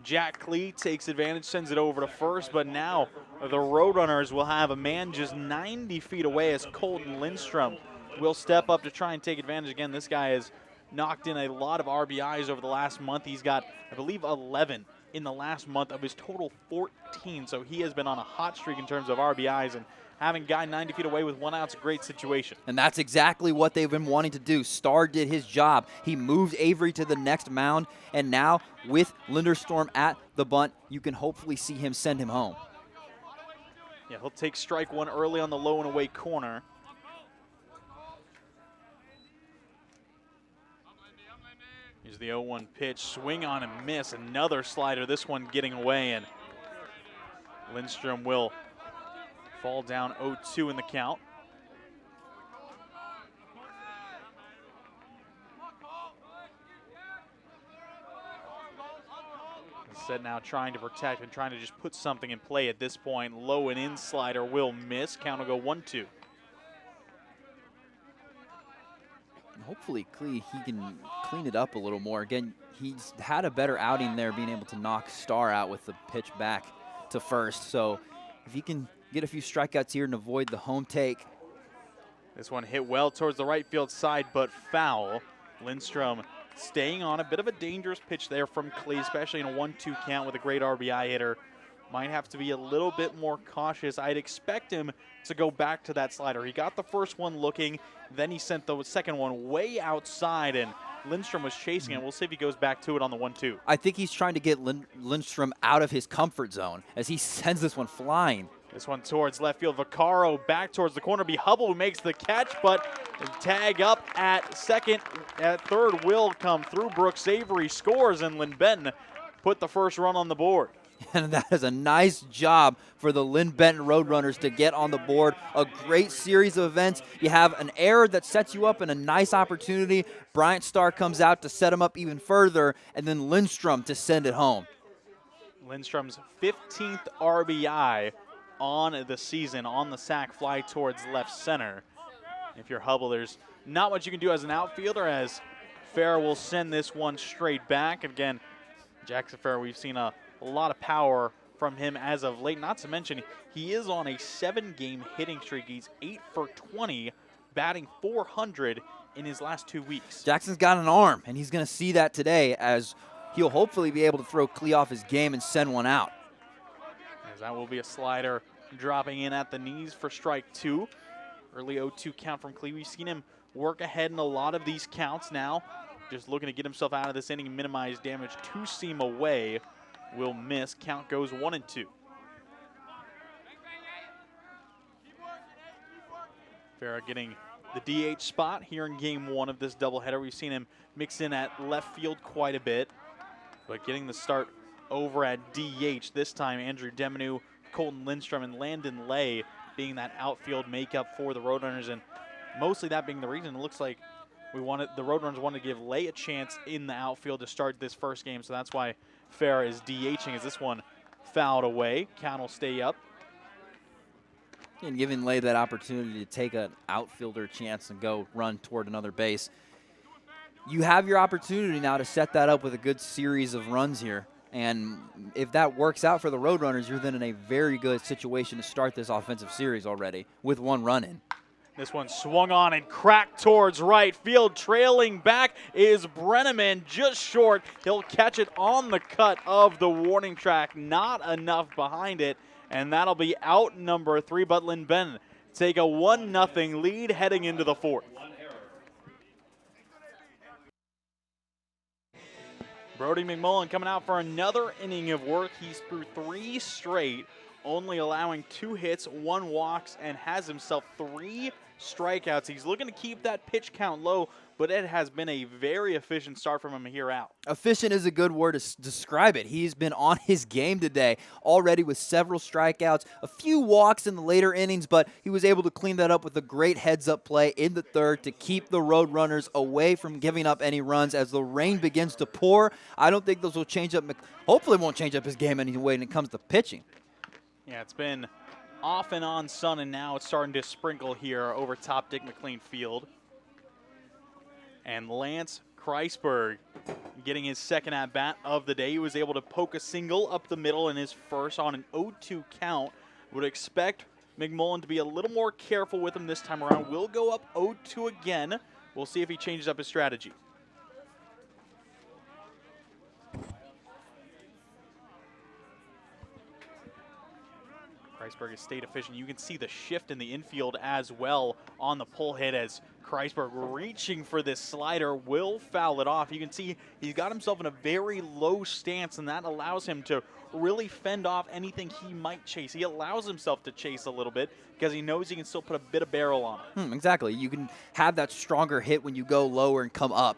Jack Klee takes advantage, sends it over to first. But now the Roadrunners will have a man just 90 feet away as Colton Lindstrom will step up to try and take advantage. Again, this guy has knocked in a lot of RBIs over the last month. He's got, I believe, 11 in the last month of his total 14. So he has been on a hot streak in terms of RBIs, and having a guy 90 feet away with 1 out's a great situation. And that's exactly what they've been wanting to do. Starr did his job. He moved Avery to the next mound, and now with Linderstorm at the bunt, you can hopefully see him send him home. Yeah, he'll take strike one early on the low and away corner. Here's the 0-1 pitch, swing on and miss, another slider, this one getting away, and Lindstrom will fall down 0-2 in the count. Instead now trying to protect and trying to just put something in play at this point. Low and in slider will miss, count will go 1-2. Hopefully he can clean it up a little more. Again, he's had a better outing there being able to knock Starr out with the pitch back to first. So if he can get a few strikeouts here and avoid the home take. This one hit well towards the right field side, but foul. Lindstrom staying on a bit of a dangerous pitch there from Klee, especially in a 1-2 count with a great RBI hitter. Might have to be a little bit more cautious. I'd expect him to go back to that slider. He got the first one looking, then he sent the second one way outside, and Lindstrom was chasing it. We'll see if he goes back to it on the 1-2. I think he's trying to get Lindstrom out of his comfort zone as he sends this one flying. This one towards left field. Vaccaro back towards the corner. Be Hubble who makes the catch, but the tag up at second. At third will come through. Brooks Avery scores, and Lynn put the first run on the board. And that is a nice job for the Lynn Benton Roadrunners to get on the board. A great series of events. You have an error that sets you up in a nice opportunity. Bryant Starr comes out to set him up even further, and then Lindstrom to send it home. Lindstrom's 15th RBI on the season on the sac fly towards left center. If you're Hubble, there's not much you can do as an outfielder, as Farah will send this one straight back. Again, Jackson Farah, we've seen a lot of power from him as of late. Not to mention, he is on a 7-game hitting streak. He's 8 for 20, batting .400 in his last 2 weeks. Jackson's got an arm, and he's going to see that today as he'll hopefully be able to throw Klee off his game and send one out. As that will be a slider dropping in at the knees for strike 2. Early 0-2 count from Klee. We've seen him work ahead in a lot of these counts now. Just looking to get himself out of this inning and minimize damage. 2-seam away will miss. Count goes 1-2. Farah getting the DH spot here in game 1 of this doubleheader. We've seen him mix in at left field quite a bit, but getting the start over at DH this time. Andrew Deminu, Colton Lindstrom, and Landon Lay being that outfield makeup for the Roadrunners, and mostly that being the reason. It looks like the Roadrunners wanted to give Lay a chance in the outfield to start this first game, so that's why Farah is DHing as this one fouled away. Count will stay up. And giving Lay that opportunity to take an outfielder chance and go run toward another base. You have your opportunity now to set that up with a good series of runs here. And if that works out for the Roadrunners, you're then in a very good situation to start this offensive series already with 1 run in. This one swung on and cracked towards right field. Trailing back is Brenneman, just short. He'll catch it on the cut of the warning track. Not enough behind it, and that'll be out number 3. But Lynn Benton take a 1-0 lead heading into the 4th. Brody McMullen coming out for another inning of work. He's through 3 straight, only allowing 2 hits, 1 walks, and has himself 3 strikeouts. He's looking to keep that pitch count low, but it has been a very efficient start from him here out. Efficient is a good word to describe it. He's been on his game today already with several strikeouts, a few walks in the later innings, but he was able to clean that up with a great heads-up play in the 3rd to keep the Roadrunners away from giving up any runs as the rain begins to pour. I don't think those will change up. Hopefully won't change up his game anyway when it comes to pitching. Yeah, it's been off and on sun, and now it's starting to sprinkle here over top Dick McLean Field. And Lance Kreisberg getting his 2nd at-bat of the day. He was able to poke a single up the middle in his first on an 0-2 count. Would expect McMullen to be a little more careful with him this time around. Will go up 0-2 again. We'll see if he changes up his strategy. Kreisberg has stayed efficient. You can see the shift in the infield as well on the pull hit as Kreisberg reaching for this slider will foul it off. You can see he's got himself in a very low stance, and that allows him to really fend off anything he might chase. He allows himself to chase a little bit because he knows he can still put a bit of barrel on it. Exactly. You can have that stronger hit when you go lower and come up.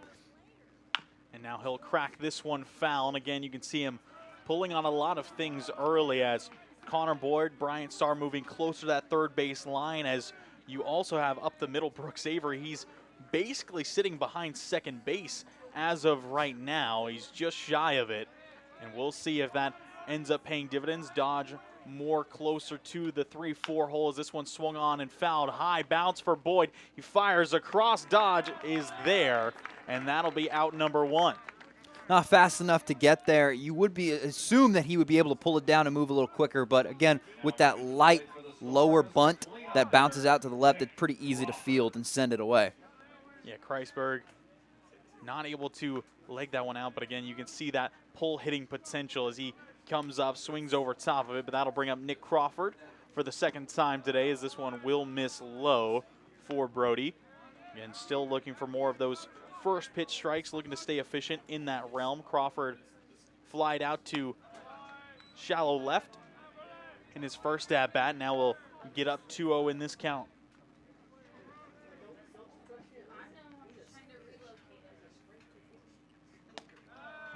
And now he'll crack this one foul. And again, you can see him pulling on a lot of things early as Connor Boyd, Bryant Starr moving closer to that third base line, as you also have up the middle Brooks Avery. He's basically sitting behind second base as of right now. He's just shy of it, and we'll see if that ends up paying dividends. Dodge more closer to the 3-4 hole as this one swung on and fouled. High bounce for Boyd. He fires across. Dodge is there, and that'll be out number 1. Not fast enough to get there. You would assume that he would be able to pull it down and move a little quicker, but again, with that light lower bunt that bounces out to the left, it's pretty easy to field and send it away. Yeah, Kreisberg not able to leg that one out, but again, you can see that pull hitting potential as he comes up, swings over top of it, but that'll bring up Nick Crawford for the second time today as this one will miss low for Brody. And still looking for more of those first pitch strikes, looking to stay efficient in that realm. Crawford flied out to shallow left in his first at bat. Now we'll get up 2-0 in this count.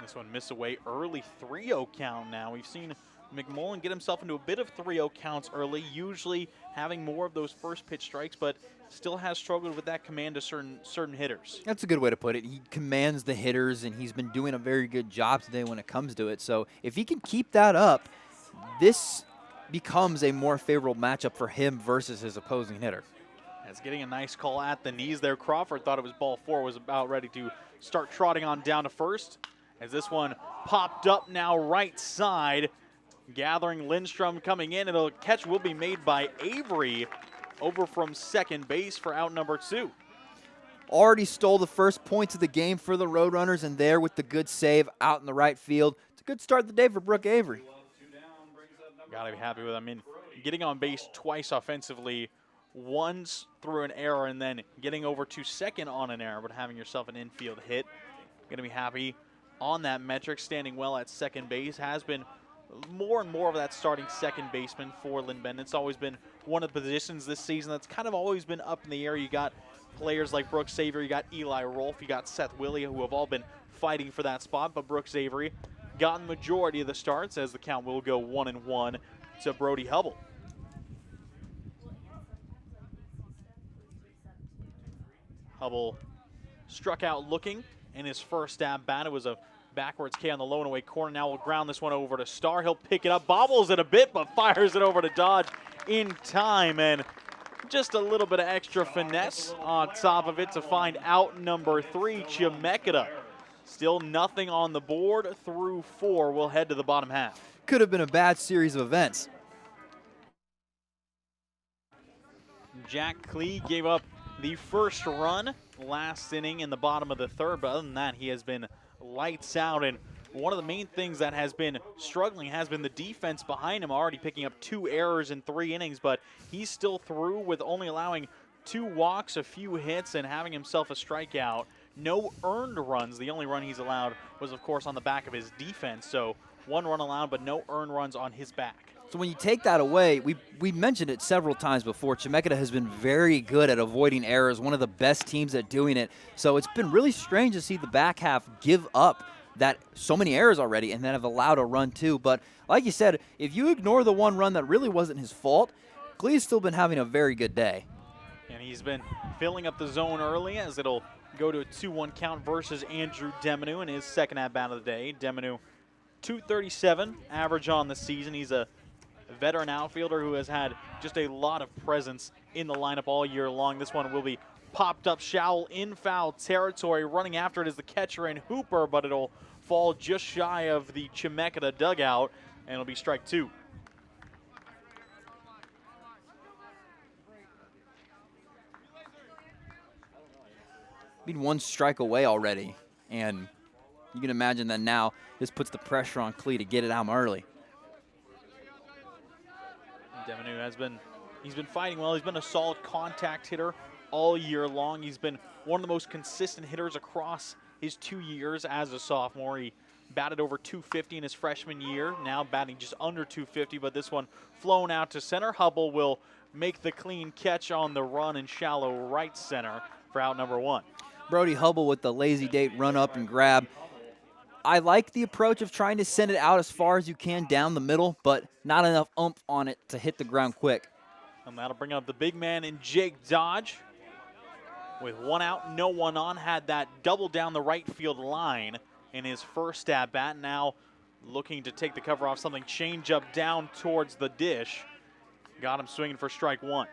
This one miss away early 3-0 count now. We've seen McMullen get himself into a bit of 3-0 counts early, usually having more of those first pitch strikes, but still has struggled with that command to certain hitters. That's a good way to put it. He commands the hitters, and he's been doing a very good job today when it comes to it. So if he can keep that up, this becomes a more favorable matchup for him versus his opposing hitter. As getting a nice call at the knees there. Crawford thought it was ball 4, was about ready to start trotting on down to first. As this one popped up now right side. Gathering Lindstrom coming in, and a catch will be made by Avery over from second base for out number 2. Already stole the first points of the game for the Roadrunners, and there with the good save out in the right field. It's a good start of the day for Brooke Avery. Got to be happy with it. I mean, getting on base twice offensively, once through an error and then getting over to second on an error, but having yourself an infield hit. Going to be happy on that metric. Standing well at second base has been more and more of that starting second baseman for Linn-Benton. It's always been one of the positions this season that's kind of always been up in the air. You got players like Brooks Avery, you got Eli Rolfe, you got Seth Willie, who have all been fighting for that spot, but Brooks Avery gotten the majority of the starts as the count will go 1-1 to Brody Hubble. Hubble struck out looking in his first at bat. It was a backwards K on the low and away corner. Now we'll ground this one over to Starr. He'll pick it up, bobbles it a bit, but fires it over to Dodge in time. And just a little bit of extra finesse on top of it to find out number 3, Chemeketa. Still nothing on the board through 4. We'll head to the bottom half. Could have been a bad series of events. Jack Klee gave up the first run last inning in the bottom of the 3rd, but other than that, he has been lights out, and one of the main things that has been struggling has been the defense behind him, already picking up 2 errors in 3 innings, but he's still through with only allowing 2 walks, a few hits, and having himself a strikeout. No earned runs. The only run he's allowed was, of course, on the back of his defense, so 1 run allowed, but no earned runs on his back. So when you take that away, we mentioned it several times before, Chemeketa has been very good at avoiding errors, one of the best teams at doing it. So it's been really strange to see the back half give up that so many errors already and then have allowed a run too. But like you said, if you ignore the 1 run that really wasn't his fault, Klee's still been having a very good day. And he's been filling up the zone early as it'll go to a 2-1 count versus Andrew Deminu in his second at-bat of the day. Deminu, .237 average on the season. He's a veteran outfielder who has had just a lot of presence in the lineup all year long. This one will be popped up shallow in foul territory. Running after it is the catcher and Hooper, but it'll fall just shy of the Chemeketa dugout, and it'll be strike 2. been 1 strike away already. And you can imagine that now this puts the pressure on Klee to get it out early. Devenu he's been fighting well. He's been a solid contact hitter all year long. He's been one of the most consistent hitters across his 2 years as a sophomore. He batted over 250 in his freshman year, now batting just under 250, but this one flown out to center. Hubble will make the clean catch on the run in shallow right center for out number 1. Brody Hubble with the lazy date run up and grab. I like the approach of trying to send it out as far as you can down the middle, but not enough oomph on it to hit the ground quick. And that'll bring up the big man in Jake Dodge. With 1 out, no 1 on, had that double down the right field line in his first at bat. Now looking to take the cover off something, change up down towards the dish. Got him swinging for strike 1.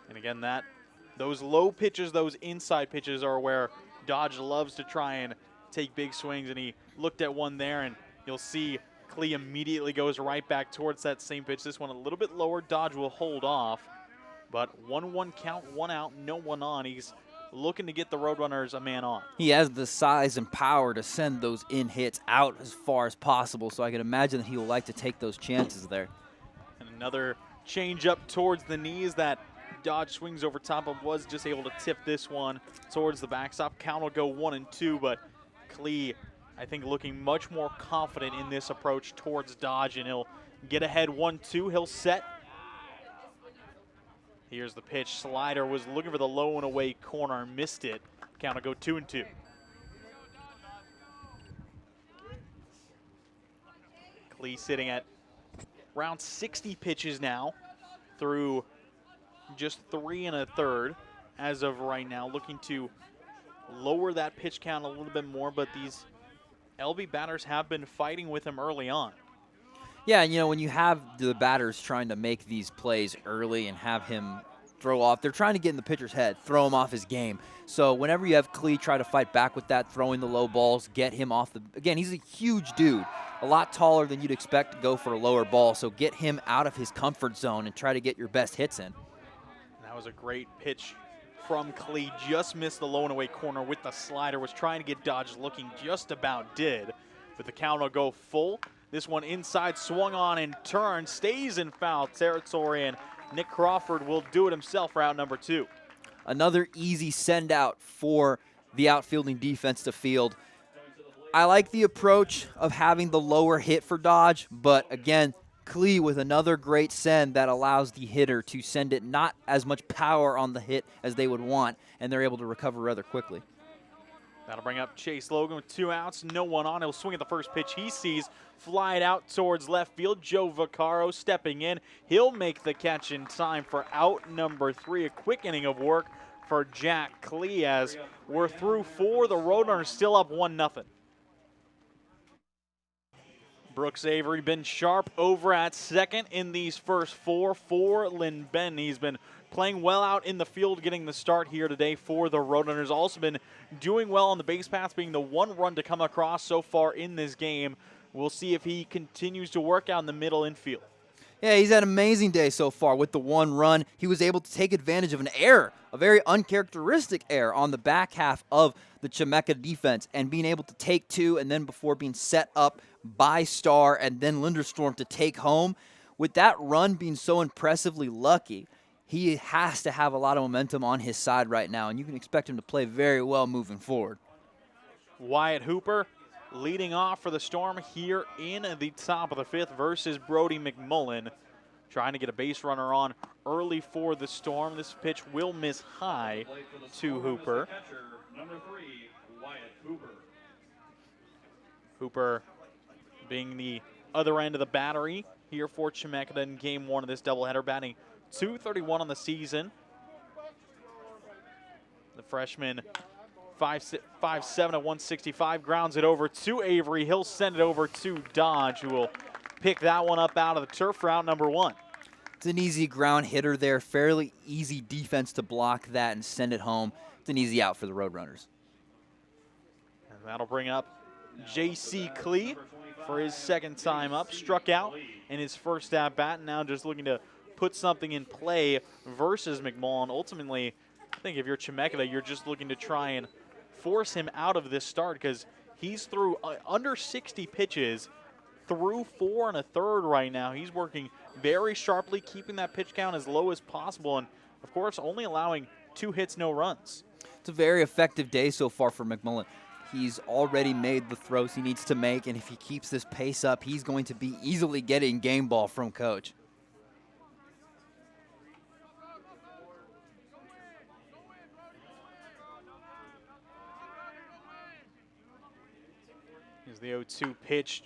And again, those low pitches, those inside pitches are where Dodge loves to try and take big swings, and he looked at one there, and you'll see Klee immediately goes right back towards that same pitch. This one a little bit lower. Dodge will hold off, but 1-1 count, 1 out, no 1 on. He's looking to get the Roadrunners a man on. He has the size and power to send those in hits out as far as possible, so I can imagine that he will like to take those chances there. And another change up towards the knees that Dodge swings over top of, was just able to tip this one towards the backstop. Count will go 1-2, but Klee, I think, looking much more confident in this approach towards Dodge, and he'll get ahead 1-2. He'll set. Here's the pitch. Slider was looking for the low and away corner, missed it. Count will go 2-2. Klee sitting at around 60 pitches now through just 3 1/3 as of right now, looking to lower that pitch count a little bit more, but these LB batters have been fighting with him early on. Yeah, and when you have the batters trying to make these plays early and have him throw off, they're trying to get in the pitcher's head, throw him off his game. So whenever you have Klee try to fight back with that, throwing the low balls, get him off the, again, he's a huge dude, a lot taller than you'd expect to go for a lower ball, so get him out of his comfort zone and try to get your best hits in. That was a great pitch from Klee, just missed the low and away corner with the slider, was trying to get Dodge looking, just about did, but the count will go full. This one inside, swung on and turned, stays in foul territory, and Nick Crawford will do it himself for out number 2. Another easy send out for the outfielding defense to field. I like the approach of having the lower hit for Dodge, but again, Klee with another great send that allows the hitter to send it not as much power on the hit as they would want, and they're able to recover rather quickly. That'll bring up Chase Logan with 2 outs, no 1 on. He'll swing at the first pitch he sees, fly it out towards left field. Joe Vaccaro stepping in. He'll make the catch in time for out number 3. A quick inning of work for Jack Klee as we're through 4. The Roadrunners still up 1-0. Brooks Avery been sharp over at second in these first 4 for Lin-Ben. He's been playing well out in the field, getting the start here today for the Roadrunners. Also been doing well on the base paths, being the 1 run to come across so far in this game. We'll see if he continues to work out in the middle infield. Yeah, he's had an amazing day so far with the 1 run. He was able to take advantage of an error, a very uncharacteristic error on the back half of the Chemeketa defense, and being able to take 2 and then before being set up by Starr and then Linderstorm to take home. With that run being so impressively lucky, he has to have a lot of momentum on his side right now, and you can expect him to play very well moving forward. Wyatt Hooper leading off for the Storm here in the top of the 5th versus Brody McMullen. Trying to get a base runner on early for the Storm. This pitch will miss high to Hooper. Number 3, Wyatt Hooper. Hooper being the other end of the battery here for Chemeketa in game 1 of this doubleheader, batting .231 on the season. The freshman 5'7" at 165, grounds it over to Avery. He'll send it over to Dodge, who will pick that one up out of the turf for out number 1. It's an easy ground hitter there, fairly easy defense to block that and send it home. It's an easy out for the Roadrunners. And that'll bring up J.C. Klee for his 2nd time up. Struck out in his first at-bat, and now just looking to put something in play versus McMullen. Ultimately, I think if you're Chemeketa, you're just looking to try and force him out of this start because he's through under 60 pitches, through 4 1/3 right now. He's working very sharply, keeping that pitch count as low as possible, and of course only allowing 2 hits, no runs. It's a very effective day so far for McMullen. He's already made the throws he needs to make, and if he keeps this pace up, he's going to be easily getting game ball from coach. Here's the 0-2 pitch.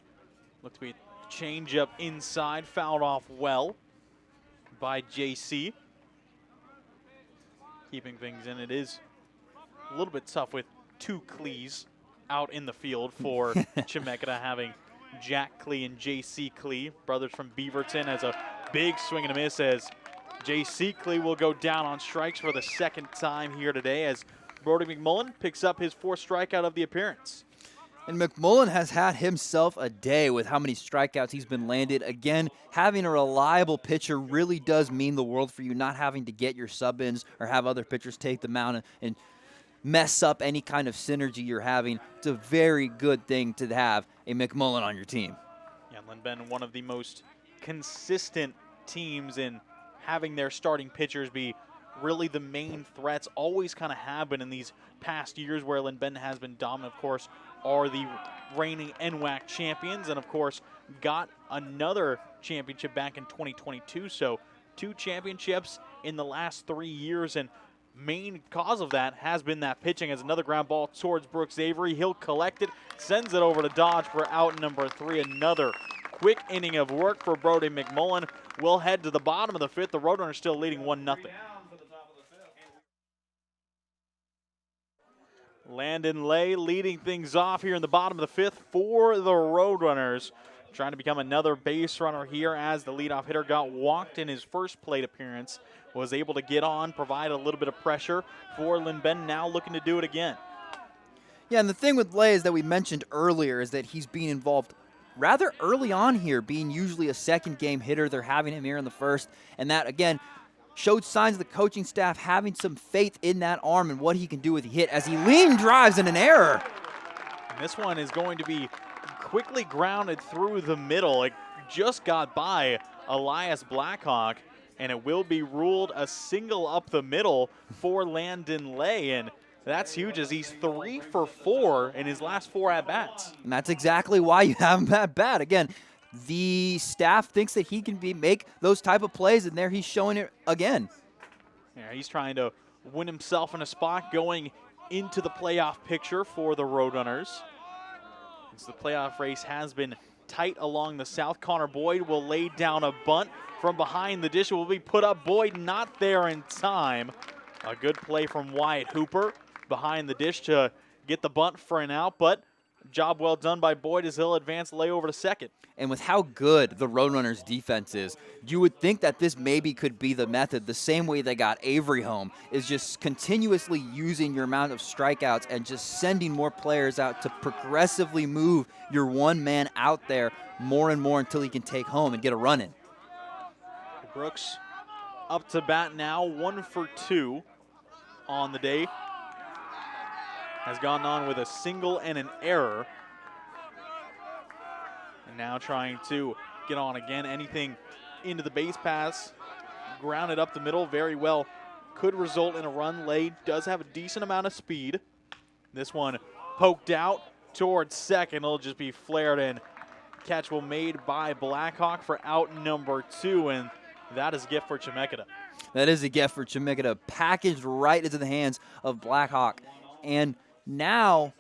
Looked to be a changeup inside, fouled off well by JC. Keeping things in. It is a little bit tough with 2 Clees out in the field for Chemeketa, having Jack Clee and JC Clee, brothers from Beaverton, as a big swing and a miss as JC Clee will go down on strikes for the 2nd time here today as Brody McMullen picks up his 4th strikeout of the appearance. And McMullen has had himself a day with how many strikeouts he's been landed. Again, having a reliable pitcher really does mean the world for you, not having to get your sub-ins or have other pitchers take the mound and mess up any kind of synergy you're having. It's a very good thing to have a McMullen on your team. Yeah, Lynn, one of the most consistent teams in having their starting pitchers be really the main threats, always kind of have been in these past years where Lynn has been dominant, of course, are the reigning NWAC champions, and of course got another championship back in 2022. So 2 championships in the last 3 years, and main cause of that has been that pitching. As another ground ball towards Brooks Avery, he'll collect it, sends it over to Dodge for out number 3. Another quick inning of work for Brody McMullen. We'll head to the bottom of the 5th. The Roadrunners still leading 1-0. Landon Lay leading things off here in the bottom of the 5th for the Roadrunners. Trying to become another base runner here as the leadoff hitter got walked in his first plate appearance. Was able to get on, provide a little bit of pressure for Lynn, now looking to do it again. Yeah, and the thing with Lay is that we mentioned earlier is that he's being involved rather early on here, being usually a 2nd game hitter. They're having him here in the 1st, and that, again, showed signs of the coaching staff having some faith in that arm and what he can do with the hit as he lean drives in an error. And this one is going to be quickly grounded through the middle. It just got by Elias Blackhawk, and it will be ruled a single up the middle for Landon Lay, and that's huge as he's 3 for 4 in his last 4 at-bats. And that's exactly why you have him at bat. Again, the staff thinks that he can make those type of plays, and there he's showing it again. Yeah, he's trying to win himself in a spot going into the playoff picture for the Roadrunners. As the playoff race has been tight along the south. Connor Boyd will lay down a bunt from behind the dish. It will be put up. Boyd not there in time. A good play from Wyatt Hooper behind the dish to get the bunt for an out, but job well done by Boyd as he'll advance Lay over to 2nd. And with how good the Roadrunners defense is, you would think that this maybe could be the method. The same way they got Avery home is just continuously using your amount of strikeouts and just sending more players out to progressively move your one man out there more and more until he can take home and get a run in. Brooks up to bat now, 1 for 2 on the day. Has gone on with a single and an error. And now trying to get on again. Anything into the base pass, grounded up the middle very well. Could result in a run. Lay does have a decent amount of speed. This one poked out towards 2nd. It'll just be flared in. Catch will made by Blackhawk for out number 2, and that is a gift for Chemeketa. That is a gift for Chemeketa, packaged right into the hands of Blackhawk. And now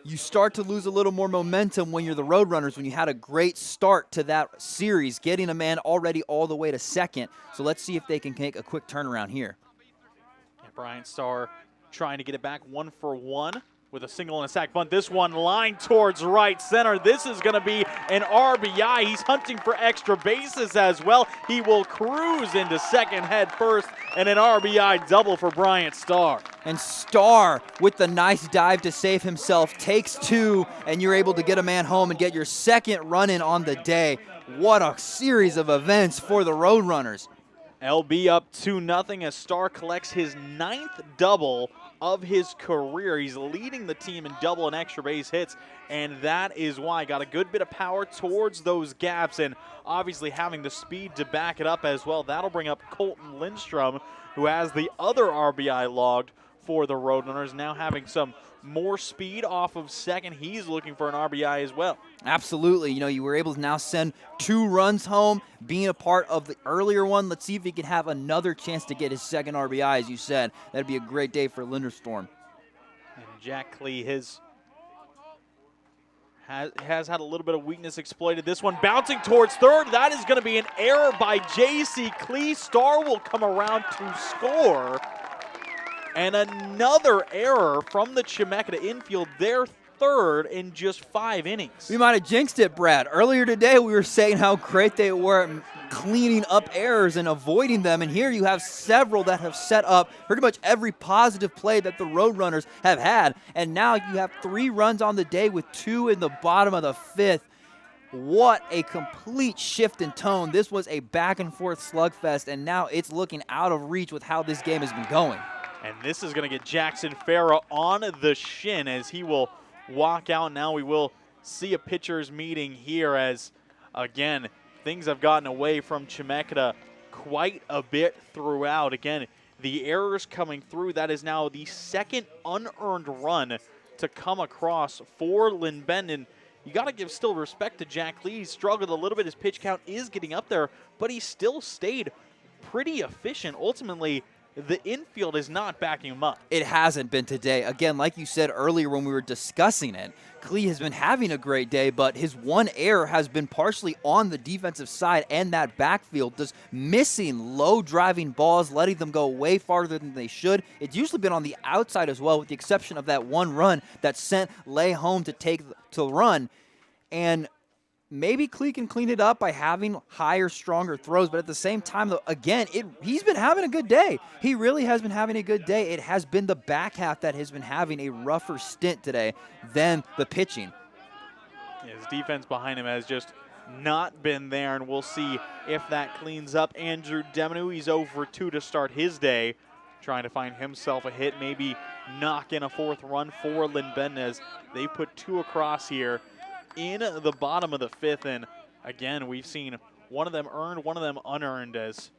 you start to lose a little more momentum when you're the Roadrunners, when you had a great start to that series, getting a man already all the way to 2nd. So let's see if they can make a quick turnaround here. And Bryant Starr trying to get it back 1 for 1 with a single and a sac bunt. This one lined towards right center. This is going to be an RBI. He's hunting for extra bases as well. He will cruise into 2nd head first, and an RBI double for Bryant Starr. And Starr, with the nice dive to save himself, takes 2, and you're able to get a man home and get your 2nd run in on the day. What a series of events for the Roadrunners. LB up 2-0 as Star collects his 9th double of his career. He's leading the team in double and extra base hits, and that is why. Got a good bit of power towards those gaps, and obviously having the speed to back it up as well. That'll bring up Colton Lindstrom, who has the other RBI logged for the Roadrunners, now having some more speed off of second. He's looking for an RBI as well. Absolutely. You know, you were able to now send 2 runs home, being a part of the earlier one. Let's see if he can have another chance to get his second RBI, as you said. That'd be a great day for Linderstorm. And Jack Klee has had a little bit of weakness exploited. This one bouncing towards third. That is going to be an error by J.C. Klee. Star will come around to score. And another error from the Chemeketa infield, their third in just 5 innings. We might have jinxed it, Brad. Earlier today, we were saying how great they were at cleaning up errors and avoiding them. And here you have several that have set up pretty much every positive play that the Roadrunners have had. And now you have 3 runs on the day with 2 in the bottom of the 5th. What a complete shift in tone. This was a back-and-forth slugfest, and now it's looking out of reach with how this game has been going. And this is going to get Jackson Farah on the shin as he will walk out. Now we will see a pitcher's meeting here as, again, things have gotten away from Chemeketa quite a bit throughout. Again, the errors coming through. That is now the second unearned run to come across for Lindben. And you got to give still respect to Jack Lee. He struggled a little bit. His pitch count is getting up there, but he still stayed pretty efficient. Ultimately, the infield is not backing him up. It hasn't been today. Again, like you said earlier when we were discussing it, Klee has been having a great day, but his one error has been partially on the defensive side and that backfield, just missing low driving balls, letting them go way farther than they should. It's usually been on the outside as well, with the exception of that one run that sent Lay home to run. And maybe Klee can clean it up by having higher, stronger throws, but at the same time, though, again, he's been having a good day. He really has been having a good day. It has been the back half that has been having a rougher stint today than the pitching. His defense behind him has just not been there, and we'll see if that cleans up. Andrew Deminu, he's 0 for 2 to start his day, trying to find himself a hit, maybe knock in a 4th run for Lindben as they put 2 across here in the bottom of the 5th. And again, we've seen one of them earned, one of them unearned, as,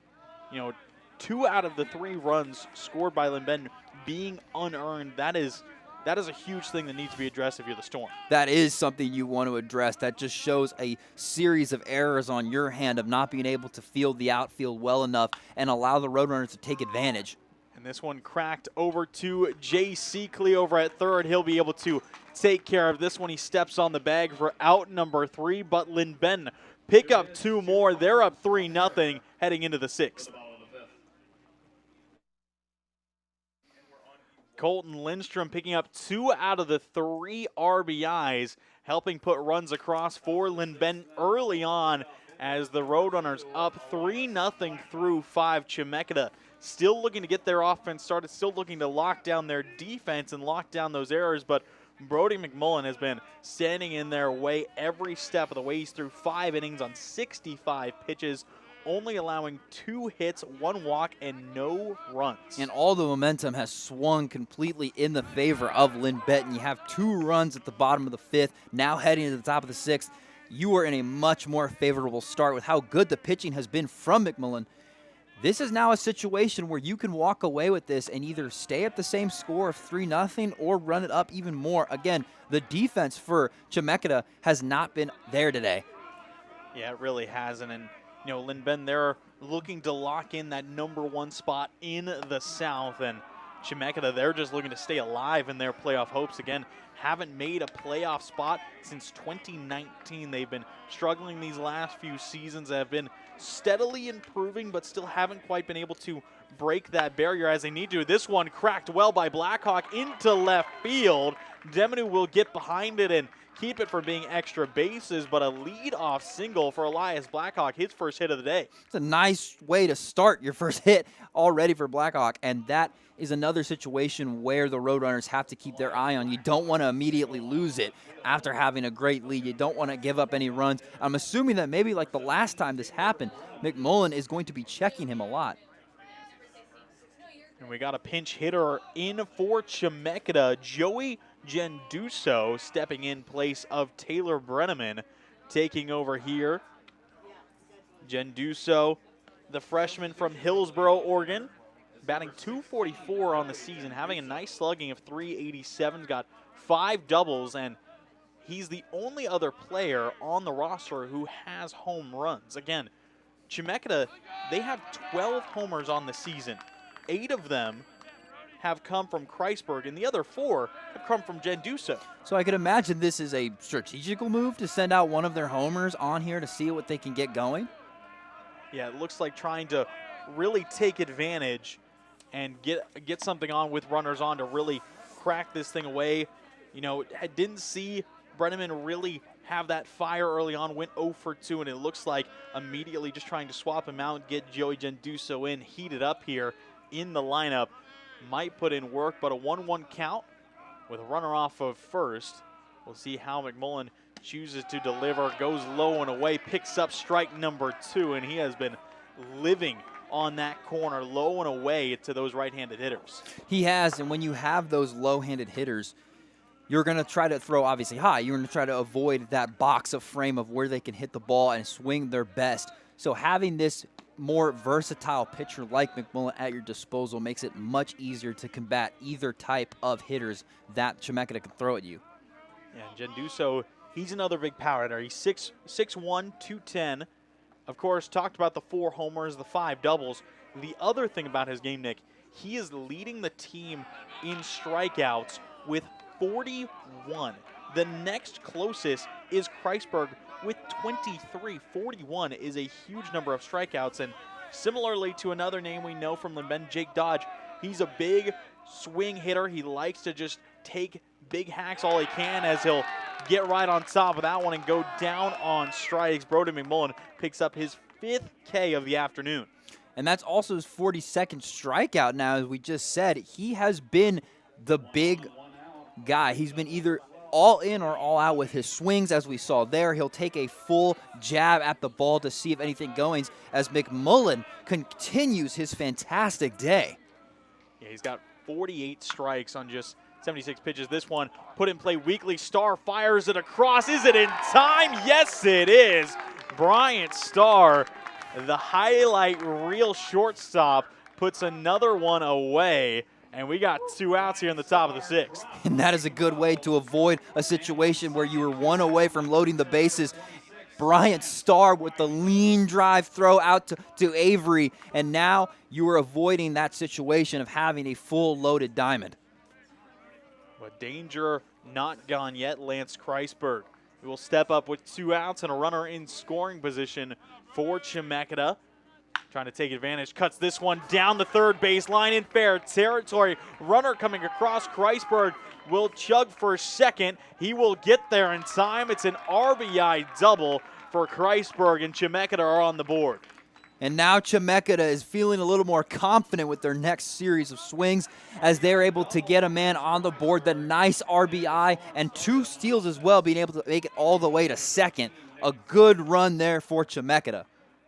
you know, 2 out of the 3 runs scored by Lindben being unearned. That is a huge thing that needs to be addressed if you're the Storm. That is something you want to address. That just shows a series of errors on your hand of not being able to field the outfield well enough and allow the Roadrunners to take advantage. And this one cracked over to J.C. Klee over at third. He'll be able to take care of this one. He steps on the bag for out number 3, but Lindben pick up 2 more. They're up 3-0 heading into the 6th. Colton Lindstrom picking up 2 out of the 3 RBIs, helping put runs across for Lindben early on as the Roadrunners up 3-0 through 5. Chemeketa still looking to get their offense started, still looking to lock down their defense and lock down those errors, but Brody McMullen has been standing in their way every step of the way. He's through 5 innings on 65 pitches, only allowing 2 hits, 1 walk, and no runs. And all the momentum has swung completely in the favor of Lindben. You have 2 runs at the bottom of the 5th, now heading to the top of the 6th. You are in a much more favorable start with how good the pitching has been from McMullen. This is now a situation where you can walk away with this and either stay at the same score of 3-0 or run it up even more. Again, the defense for Chemeketa has not been there today. Yeah, it really hasn't. And, you know, Lindben, they're looking to lock in that number 1 spot in the South. And Chemeketa, they're just looking to stay alive in their playoff hopes. Again, haven't made a playoff spot since 2019. They've been struggling these last few seasons, have been steadily improving, but still haven't quite been able to break that barrier as they need to. This one cracked well by Blackhawk into left field. Deminu will get behind it and keep it from being extra bases, but a lead-off single for Elias Blackhawk, his first hit of the day. It's a nice way to start your first hit already for Blackhawk, and that is another situation where the Roadrunners have to keep their eye on. You don't want to immediately lose it after having a great lead. You don't want to give up any runs. I'm assuming that maybe like the last time this happened, McMullen is going to be checking him a lot. And we got a pinch hitter in for Chemeketa. Joey Genduso stepping in place of Taylor Brenneman, taking over here. Genduso, the freshman from Hillsboro, Oregon, batting .244 on the season, having a nice slugging of .387, got 5 doubles, and he's the only other player on the roster who has home runs. Again, Chemeketa, they have 12 homers on the season. 8 of them have come from Kreisberg, and the other 4 have come from Genduso. So I could imagine this is a strategical move to send out one of their homers on here to see what they can get going. Yeah, it looks like trying to really take advantage and get something on with runners on to really crack this thing away. You know, I didn't see Brenneman really have that fire early on, went 0 for 2, and it looks like immediately just trying to swap him out and get Joey Genduso in, heated up here in the lineup. Might put in work, but a 1-1 count with a runner off of first. We'll see how McMullen chooses to deliver, goes low and away, picks up strike number 2, and he has been living on that corner, low and away to those right-handed hitters. He has, and when you have those low-handed hitters, you're going to try to throw obviously high. You're going to try to avoid that box of frame of where they can hit the ball and swing their best. So having this more versatile pitcher like McMullen at your disposal makes it much easier to combat either type of hitters that Chemeketa can throw at you. Yeah, Genduso, he's another big power hitter. He's 6'1", 210. Of course, talked about the 4 homers, the 5 doubles. The other thing about his game, Nick, he is leading the team in strikeouts with 41. The next closest is Kreisberg with 23. 41 is a huge number of strikeouts, and similarly to another name we know from Lindben, Jake Dodge, he's a big swing hitter. He likes to just take big hacks all he can, as he'll get right on top of that one and go down on strikes. Brody McMullen picks up his 5th K of the afternoon. And that's also his 42nd strikeout now, as we just said. He has been the big guy. He's been either all in or all out with his swings, as we saw there. He'll take a full jab at the ball to see if anything goes, as McMullen continues his fantastic day. Yeah, he's got 48 strikes on just 76 pitches. This one put in play weekly. Starr fires it across. Is it in time? Yes, it is. Bryant Starr, the highlight reel shortstop, puts another one away. And we got 2 outs here in the top of the 6th. And that is a good way to avoid a situation where you were 1 away from loading the bases. Bryant Starr with the lean drive throw out to Avery. And now you are avoiding that situation of having a full loaded diamond. But danger not gone yet. Lance Kreisberg, he will step up with 2 outs and a runner in scoring position for Chemeketa. Trying to take advantage, cuts this one down the third baseline in fair territory. Runner coming across. Kreisberg will chug for second. He will get there in time. It's an RBI double for Kreisberg, and Chemeketa are on the board. And now Chemeketa is feeling a little more confident with their next series of swings, as they're able to get a man on the board. The nice RBI and 2 steals as well, being able to make it all the way to second. A good run there for Chemeketa.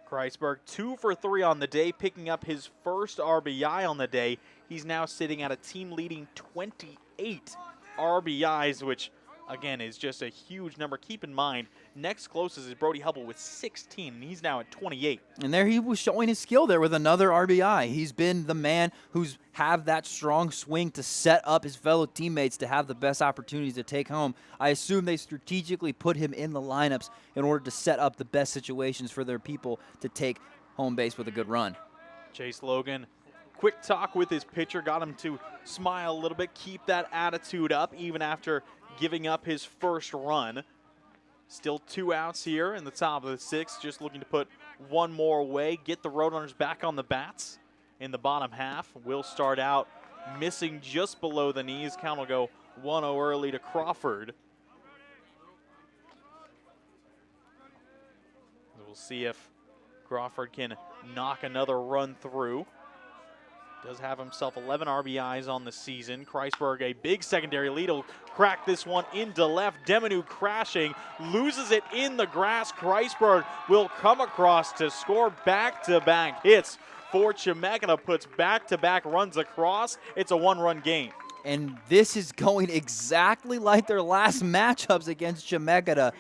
Kreisberg 2 for 3 on the day, picking up his first RBI on the day. He's now sitting at a team-leading 28 RBIs, which, again, is just a huge number. Keep in mind, next closest is Brody Hubble with 16, and he's now at 28. And there he was showing his skill there with another RBI. He's been the man who's have that strong swing to set up his fellow teammates to have the best opportunities to take home. I assume they strategically put him in the lineups in order to set up the best situations for their people to take home base with a good run. Chase Logan, quick talk with his pitcher, got him to smile a little bit, keep that attitude up even after giving up his first run. Still 2 outs here in the top of the 6th, just looking to put 1 more away, get the Roadrunners back on the bats in the bottom half. Will start out missing just below the knees. Count will go 1-0 early to Crawford. We'll see if Crawford can knock another run through. Does have himself 11 RBIs on the season. Kreisberg, a big secondary lead, will crack this one into left. Demanu crashing, loses it in the grass. Kreisberg will come across to score back-to-back hits for Chemeketa, puts back-to-back runs across. It's a one-run game. And this is going exactly like their last matchups against Chemeketa.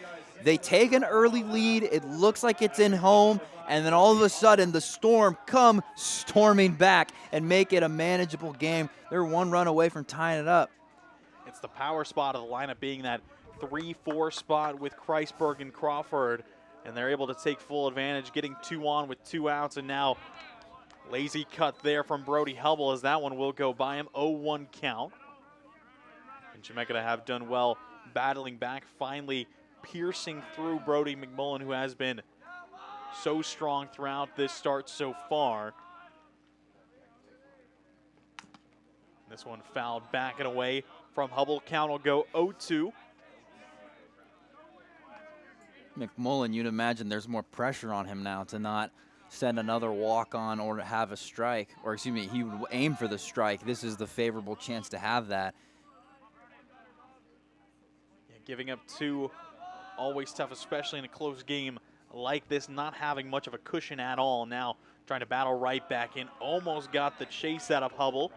They take an early lead, it looks like it's in home, and then all of a sudden the Storm come storming back and make it a manageable game. They're one run away from tying it up. It's the power spot of the lineup being that 3-4 spot with Kreisberg and Crawford, and they're able to take full advantage, getting 2 on with 2 outs, and now lazy cut there from Brody Hubble as that one will go by him. 0-1 count. And Chemeketa have done well battling back, finally piercing through Brody McMullen, who has been so strong throughout this start so far. This one fouled back and away from Hubble. Count will go 0-2. McMullen, you'd imagine there's more pressure on him now to not send another walk-on or to have a strike. Or excuse me, he would aim for the strike. This is the favorable chance to have that. Yeah, giving up 2, always tough, especially in a close game like this, not having much of a cushion at all. Now trying to battle right back in. Almost got the chase out of Hubble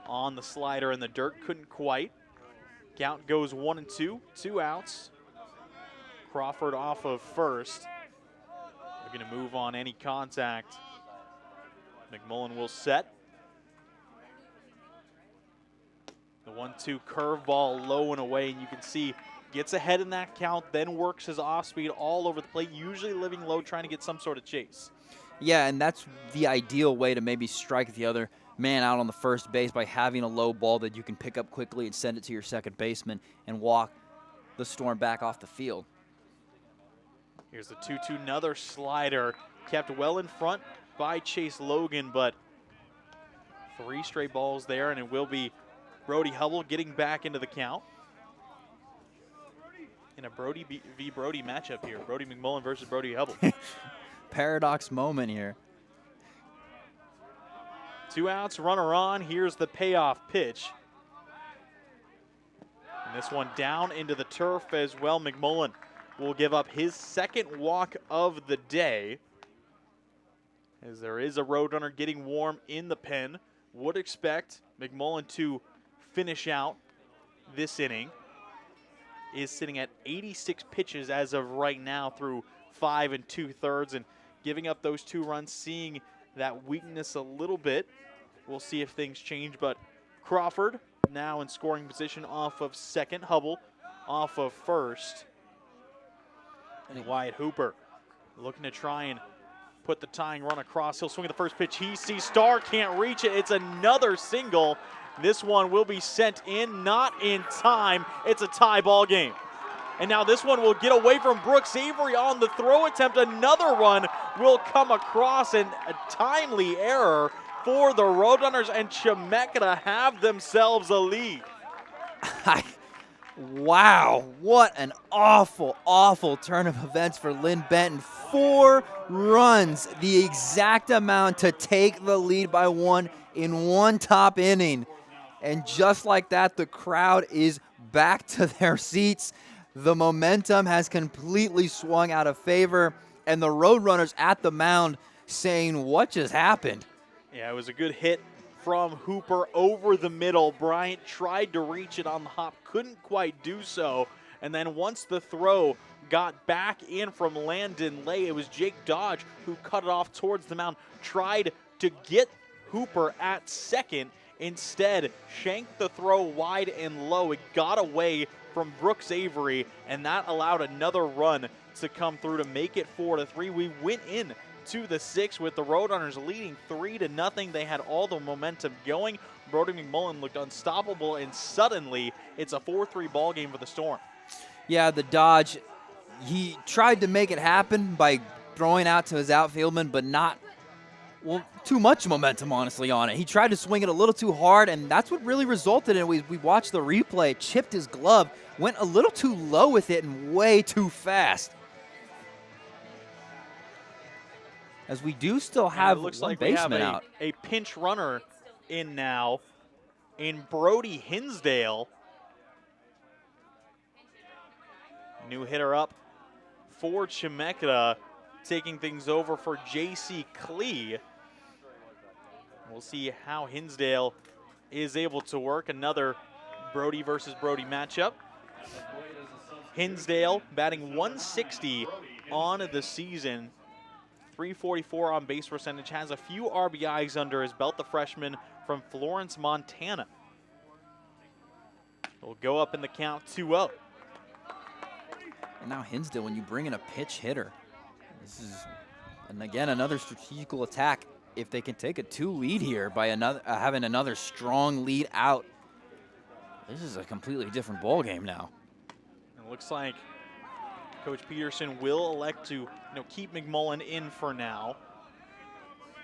on the slider in the dirt. Couldn't quite. Count goes 1-2, 2 outs. Crawford off of first. They're going to move on any contact. McMullen will set. The 1-2 curveball low and away, and you can see gets ahead in that count, then works his off speed all over the plate, usually living low, trying to get some sort of chase. Yeah, and that's the ideal way to maybe strike the other man out on the first base, by having a low ball that you can pick up quickly and send it to your second baseman and walk the Storm back off the field. Here's the 2-2, another slider, kept well in front by Chase Logan, but 3 straight balls there, and it will be Brody Hubble getting back into the count. In a Brody v. Brody matchup here. Brody McMullen versus Brody Hubble. Paradox moment here. 2 outs, runner on. Here's the payoff pitch. And this one down into the turf as well. McMullen will give up his second walk of the day, as there is a roadrunner getting warm in the pen. Would expect McMullen to finish out this inning. Is sitting at 86 pitches as of right now through 5 2/3, and giving up those 2 runs, seeing that weakness a little bit. We'll see if things change, but Crawford now in scoring position off of second, Hubble off of first. And Wyatt Hooper looking to try and put the tying run across. He'll swing at the first pitch. He sees Star, can't reach it. It's another single. This one will be sent in, not in time. It's a tie ball game. And now this one will get away from Brooks Avery on the throw attempt. Another run will come across, and a timely error for the Roadrunners, and Chemeketa have themselves a lead. Wow, what an awful, awful turn of events for Lynn Benton. 4 runs, the exact amount to take the lead by 1 in 1 top inning. And just like that, the crowd is back to their seats. The momentum has completely swung out of favor, and the Roadrunners at the mound saying, what just happened? Yeah, it was a good hit from Hooper over the middle. Bryant tried to reach it on the hop, couldn't quite do so. And then once the throw got back in from Landon Lay, it was Jake Dodge who cut it off towards the mound, tried to get Hooper at second. Instead, shanked the throw wide and low. It got away from Brooks Avery, and that allowed another run to come through to make it 4-3. We went in to the 6th with the Roadrunners leading 3-0. They had all the momentum going. Brody McMullen looked unstoppable, and suddenly it's a 4-3 ball game for the Storm. Yeah, the Dodge, he tried to make it happen by throwing out to his outfieldman, but not, well, too much momentum, honestly, on it. He tried to swing it a little too hard, and that's what really resulted in it. We watched the replay, chipped his glove, went a little too low with it and way too fast. As we do still have looks one like we have baseman out. a pinch runner in now in Brody Hinsdale. New hitter up for Chemeketa, taking things over for J.C. Klee. We'll see how Hinsdale is able to work. Another Brody versus Brody matchup. Hinsdale batting 160 on the season, 344 on base percentage, has a few RBIs under his belt, the freshman from Florence, Montana. Will go up in the count 2-0. And now Hinsdale, when you bring in a pitch hitter, this is, and again, another strategical attack. If they can take a 2 lead here by having another strong lead out, this is a completely different ball game now. It looks like Coach Peterson will elect to keep McMullen in for now,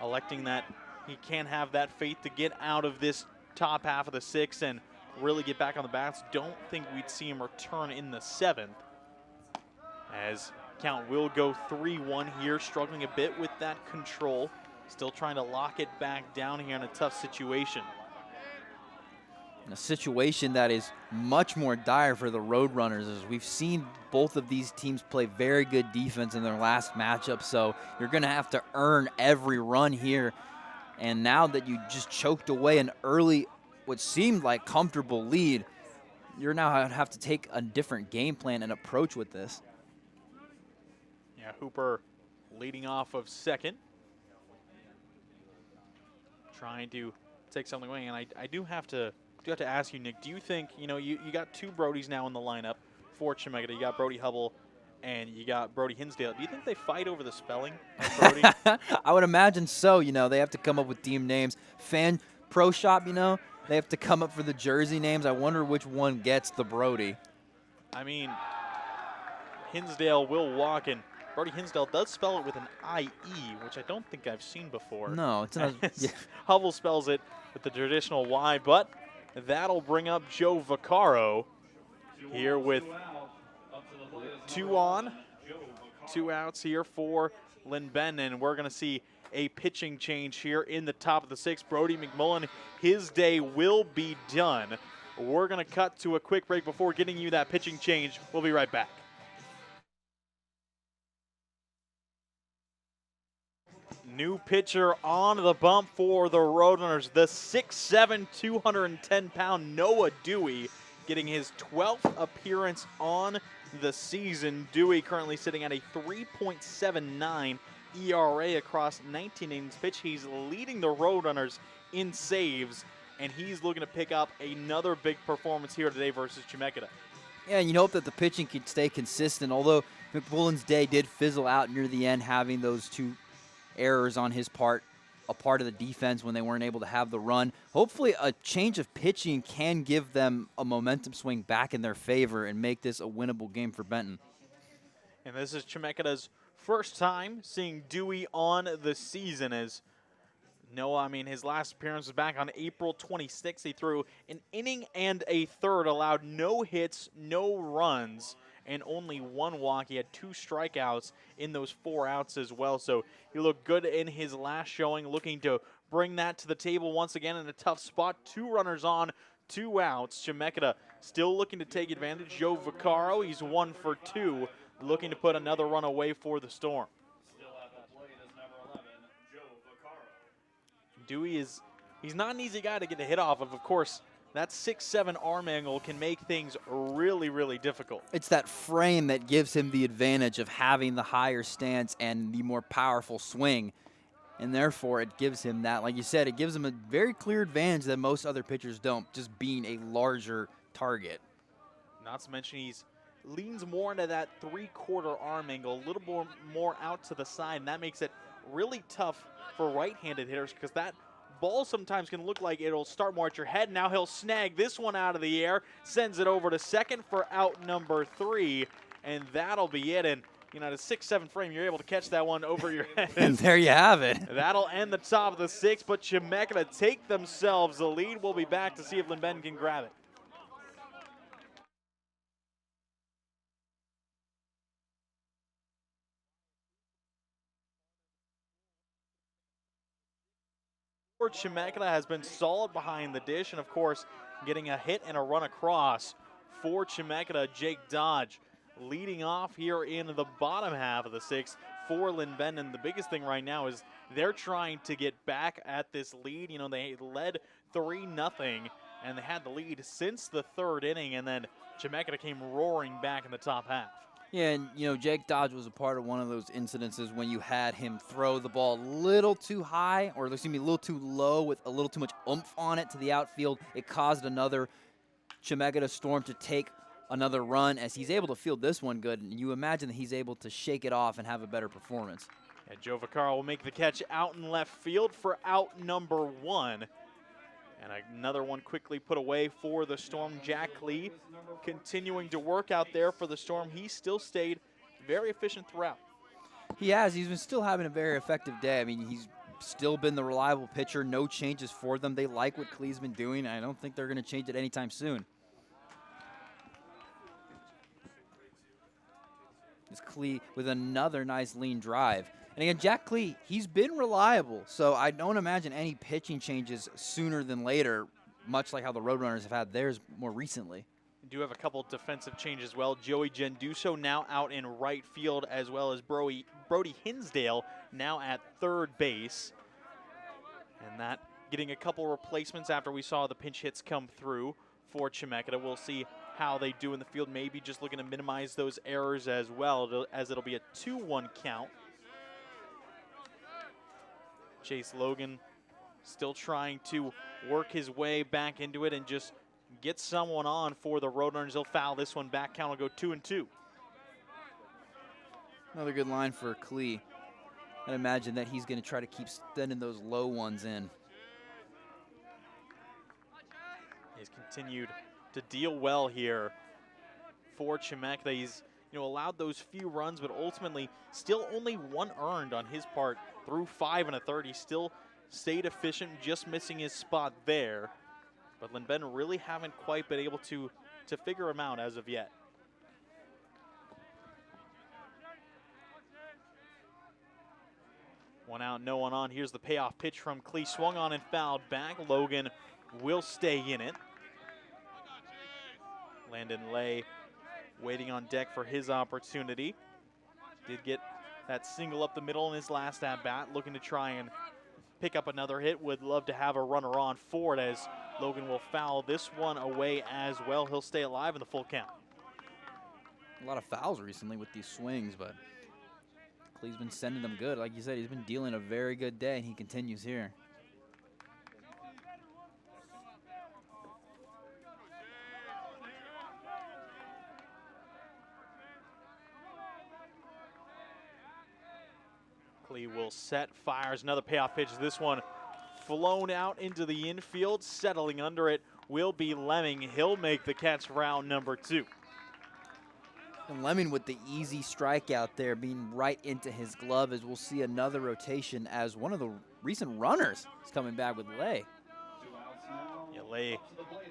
electing that he can't have that faith to get out of this top half of the 6th and really get back on the bats. Don't think we'd see him return in the 7th, as count will go 3-1 here, struggling a bit with that control, still trying to lock it back down here in a tough situation. In a situation that is much more dire for the Roadrunners, as we've seen both of these teams play very good defense in their last matchup, so you're going to have to earn every run here. And now that you just choked away an early, what seemed like comfortable lead, you're now going to have to take a different game plan and approach with this. Yeah, Hooper leading off of second, trying to take something away. And I do have to ask you, Nick, do you think, you got 2 Brodies now in the lineup for Chemeketa. You got Brody Hubble and you got Brody Hinsdale. Do you think they fight over the spelling of Brody? I would imagine so. They have to come up with team names. Fan Pro Shop, they have to come up for the jersey names. I wonder which one gets the Brody. I mean, Hinsdale will walk, and Brody Hinsdale does spell it with an I-E, which I don't think I've seen before. No, it's not. Yeah. Hubble spells it with the traditional Y, but that'll bring up Joe Vaccaro here with 2 on, 2 outs here for Lynn-Ben, and we're going to see a pitching change here in the top of the 6th. Brody McMullen, his day will be done. We're going to cut to a quick break before getting you that pitching change. We'll be right back. New pitcher on the bump for the Roadrunners, the 6'7", 210-pound Noah Dewey, getting his 12th appearance on the season. Dewey currently sitting at a 3.79 ERA across 19 innings pitched. He's leading the Roadrunners in saves, and he's looking to pick up another big performance here today versus Chemeketa. Yeah, and you hope that the pitching can stay consistent, although McMullen's day did fizzle out near the end, having those 2 errors on his part, a part of the defense when they weren't able to have the run. Hopefully a change of pitching can give them a momentum swing back in their favor and make this a winnable game for Benton. And this is Chemeketa's first time seeing Dewey on the season, as Noah, his last appearance was back on April 26th. He threw an inning and a third, allowed no hits, no runs, and only 1 walk. He had 2 strikeouts in those 4 outs as well. So he looked good in his last showing, looking to bring that to the table once again in a tough spot. 2 runners on, 2 outs. Chemeketa still looking to take advantage. Joe Vaccaro, he's 1 for 2, looking to put another run away for the Storm. Still at the plate is number 11, Joe Vaccaro. Dewey he's not an easy guy to get a hit off of. Of course, that 6'7" arm angle can make things really, really difficult. It's that frame that gives him the advantage of having the higher stance and the more powerful swing. And therefore, it gives him that, like you said, it gives him a very clear advantage that most other pitchers don't, just being a larger target. Not to mention he leans more into that 3/4 arm angle, a little more out to the side, and that makes it really tough for right-handed hitters, because that ball sometimes can look like it'll start more at your head. Now he'll snag this one out of the air, sends it over to second for out number 3, and that'll be it. And at a 6'7" frame, you're able to catch that one over your head. And there you have it. That'll end the top of the 6th, but Chemeketa take themselves the lead. We'll be back to see if Lynn-Ben can grab it. Chemeketa has been solid behind the dish, and of course, getting a hit and a run across for Chemeketa. Jake Dodge leading off here in the bottom half of the sixth for Linn-Benn, and the biggest thing right now is they're trying to get back at this lead. You know, they led 3-0, and they had the lead since the third inning, and then Chemeketa came roaring back in the top half. Yeah, and, you know, Jake Dodge was a part of one of those incidences when you had him throw the ball a little too high, or excuse me, a little too low with a little too much oomph on it to the outfield. It caused another Chemeketa Storm to take another run, as he's able to field this one good, and you imagine that he's able to shake it off and have a better performance. And Joe Vaccaro will make the catch out in left field for out number 1. And another one quickly put away for the Storm. Jack Lee continuing to work out there for the Storm. He still stayed very efficient throughout. He has. He's been still having a very effective day. I mean, he's still been the reliable pitcher. No changes for them. They like what Klee's been doing. I don't think they're going to change it anytime soon. It's Klee with another nice lean drive. And again, Jack Klee, he's been reliable, so I don't imagine any pitching changes sooner than later, much like how the Roadrunners have had theirs more recently. We do have a couple defensive changes as well. Joey Genduso now out in right field, as well as Brody Hinsdale now at third base. And that getting a couple replacements after we saw the pinch hits come through for Chemeketa. We'll see how they do in the field, maybe just looking to minimize those errors as well, as it'll be a 2-1 count. Chase Logan still trying to work his way back into it and just get someone on for the Roadrunners. He'll foul this one back. Count will go 2-2. Another good line for Klee. I'd imagine that he's going to try to keep sending those low ones in. He's continued to deal well here for Chemeketa. He's allowed those few runs, but ultimately still only 1 earned on his part through 5 1/3. He still stayed efficient, just missing his spot there. But Linn-Benn really haven't quite been able to figure him out as of yet. One out, no one on. Here's the payoff pitch from Klee. Swung on and fouled back. Logan will stay in it. Landon Lay waiting on deck for his opportunity. Did get that single up the middle in his last at-bat, looking to try and pick up another hit. Would love to have a runner on for it, as Logan will foul this one away as well. He'll stay alive in the full count. A lot of fouls recently with these swings, but Klee's been sending them good. Like you said, he's been dealing a very good day, and he continues here. Klee will set, fires another payoff pitch. This one flown out into the infield. Settling under it will be Lemming. He'll make the catch round number 2. And Lemon with the easy strikeout there, being right into his glove, as we'll see another rotation as one of the recent runners is coming back with Lay. Yeah, Lay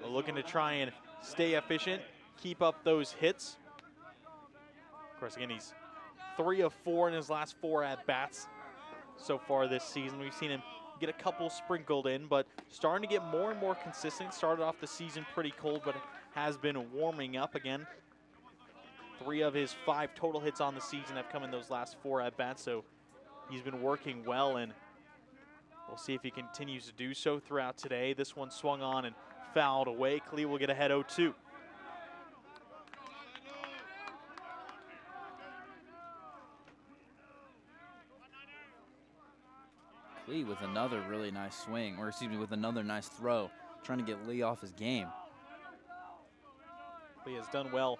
looking to try and stay efficient, keep up those hits. Of course, again, he's 3 of 4 in his last 4 at-bats so far this season. We've seen him get a couple sprinkled in, but starting to get more and more consistent. Started off the season pretty cold, but has been warming up again. 3 of his 5 total hits on the season have come in those last 4 at-bats, so he's been working well, and we'll see if he continues to do so throughout today. This one swung on and fouled away. Klee will get ahead 0-2. Klee with another really nice swing, or excuse me, with another nice throw, trying to get Lee off his game. Klee has done well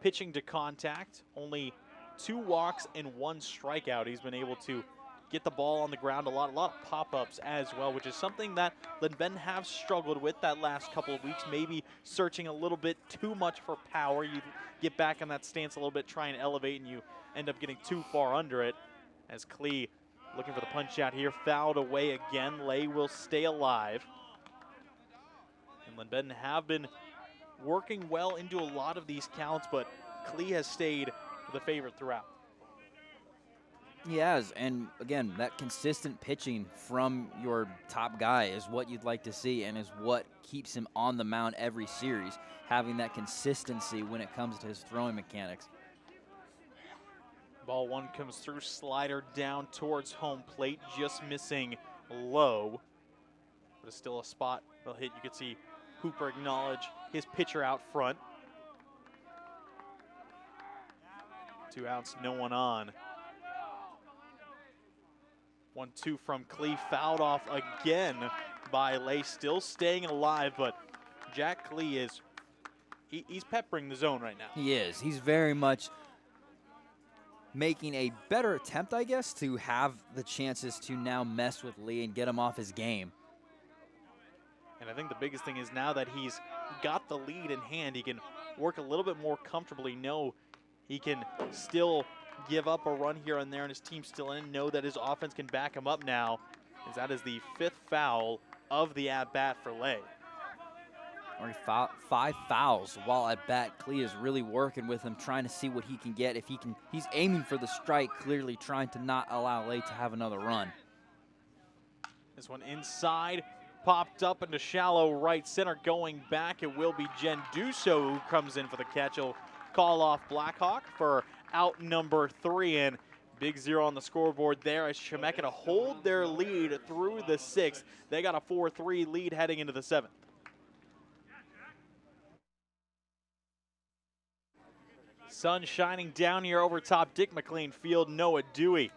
pitching to contact. Only 2 walks and 1 strikeout. He's been able to get the ball on the ground a lot of pop-ups as well, which is something that Linn-Benn have struggled with that last couple of weeks, maybe searching a little bit too much for power. You get back in that stance a little bit, try and elevate, and you end up getting too far under it. As Klee looking for the punch out here, fouled away again. Lay will stay alive. And Linn-Benn have been working well into a lot of these counts, but Klee has stayed the favorite throughout. He has, and again, that consistent pitching from your top guy is what you'd like to see and is what keeps him on the mound every series, having that consistency when it comes to his throwing mechanics. Ball one comes through, slider down towards home plate, just missing low. But it's still a spot they'll hit. You can see Hooper acknowledge his pitcher out front. 2 outs, no one on. 1-2 from Klee, fouled off again by Lay, still staying alive, but Jack Klee is, he's peppering the zone right now. He is. He's very much making a better attempt, I guess, to have the chances to now mess with Lee and get him off his game. And I think the biggest thing is now that he's got the lead in hand, he can work a little bit more comfortably, know he can still give up a run here and there and his team's still in, know that his offense can back him up now, as that is the 5th foul of the at-bat for Lay. Already 5 fouls while at bat. Klee is really working with him, trying to see what he can get. If he can, he's aiming for the strike, clearly trying to not allow Lay to have another run. This one inside, popped up into shallow right center. Going back, it will be Jen Duso who comes in for the catch. He'll call off Blackhawk for out number 3, and big 0 on the scoreboard there as Chemeketa hold their lead through the 6th. They got a 4-3 lead heading into the 7th. Sun shining down here over top Dick McLean Field. Noah Dewey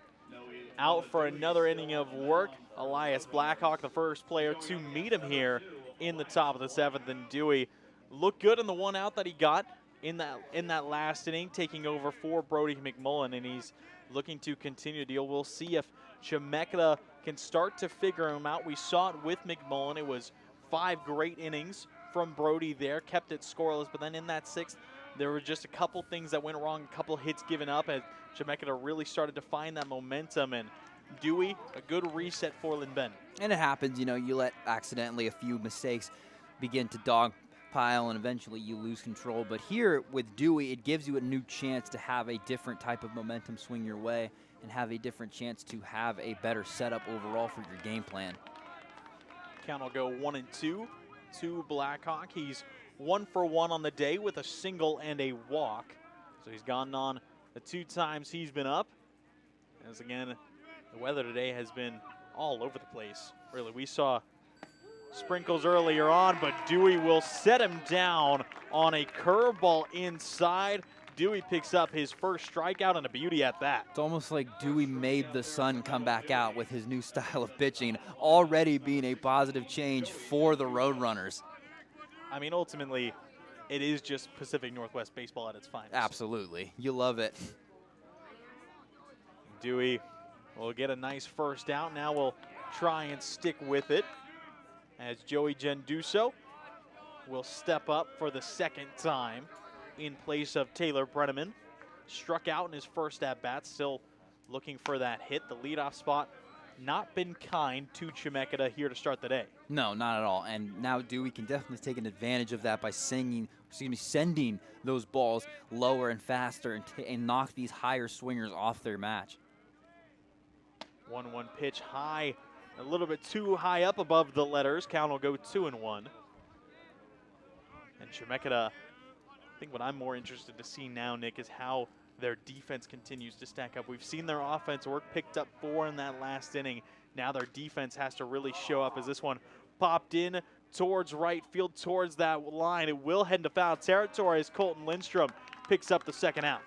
out for another inning of work. Elias Blackhawk, the first player to meet him here in the top of the 7th, and Dewey looked good in the 1 out that he got in that last inning, taking over for Brody McMullen, and he's looking to continue the deal. We'll see if Chemeketa can start to figure him out. We saw it with McMullen. It was 5 great innings from Brody there, kept it scoreless, but then in that 6th, there were just a couple things that went wrong, a couple hits given up as Chemeketa really started to find that momentum, and Dewey, a good reset for Lynn. And it happens, you know, you let accidentally a few mistakes begin to dogpile and eventually you lose control. But here with Dewey, it gives you a new chance to have a different type of momentum swing your way and have a different chance to have a better setup overall for your game plan. Count will go 1-2 to Blackhawk. He's 1 for 1 on the day with a single and a walk. So he's gone on the 2 times he's been up. As again, the weather today has been all over the place. Really, we saw sprinkles earlier on, but Dewey will set him down on a curveball inside. Dewey picks up his first strikeout, and a beauty at that. It's almost like Dewey made the sun come back out with his new style of pitching, already being a positive change for the Roadrunners. I mean, ultimately, it is just Pacific Northwest baseball at its finest. Absolutely. You love it. Dewey will get a nice first out. Now we'll try and stick with it as Joey Genduso will step up for the 2nd time in place of Taylor Brenneman. Struck out in his first at-bat, still looking for that hit. The leadoff spot not been kind to Chemeketa here to start the day. No, not at all. And now Dewey can definitely take an advantage of that by sending those balls lower and faster and knock these higher swingers off their match. 1-1 pitch high, a little bit too high up above the letters. Count will go 2-1. And Chemeketa, I think what I'm more interested to see now, Nick, is how their defense continues to stack up. We've seen their offense work, picked up 4 in that last inning. Now their defense has to really show up as this one popped in towards right field, towards that line. It will head into foul territory as Colton Lindstrom picks up the 2nd out.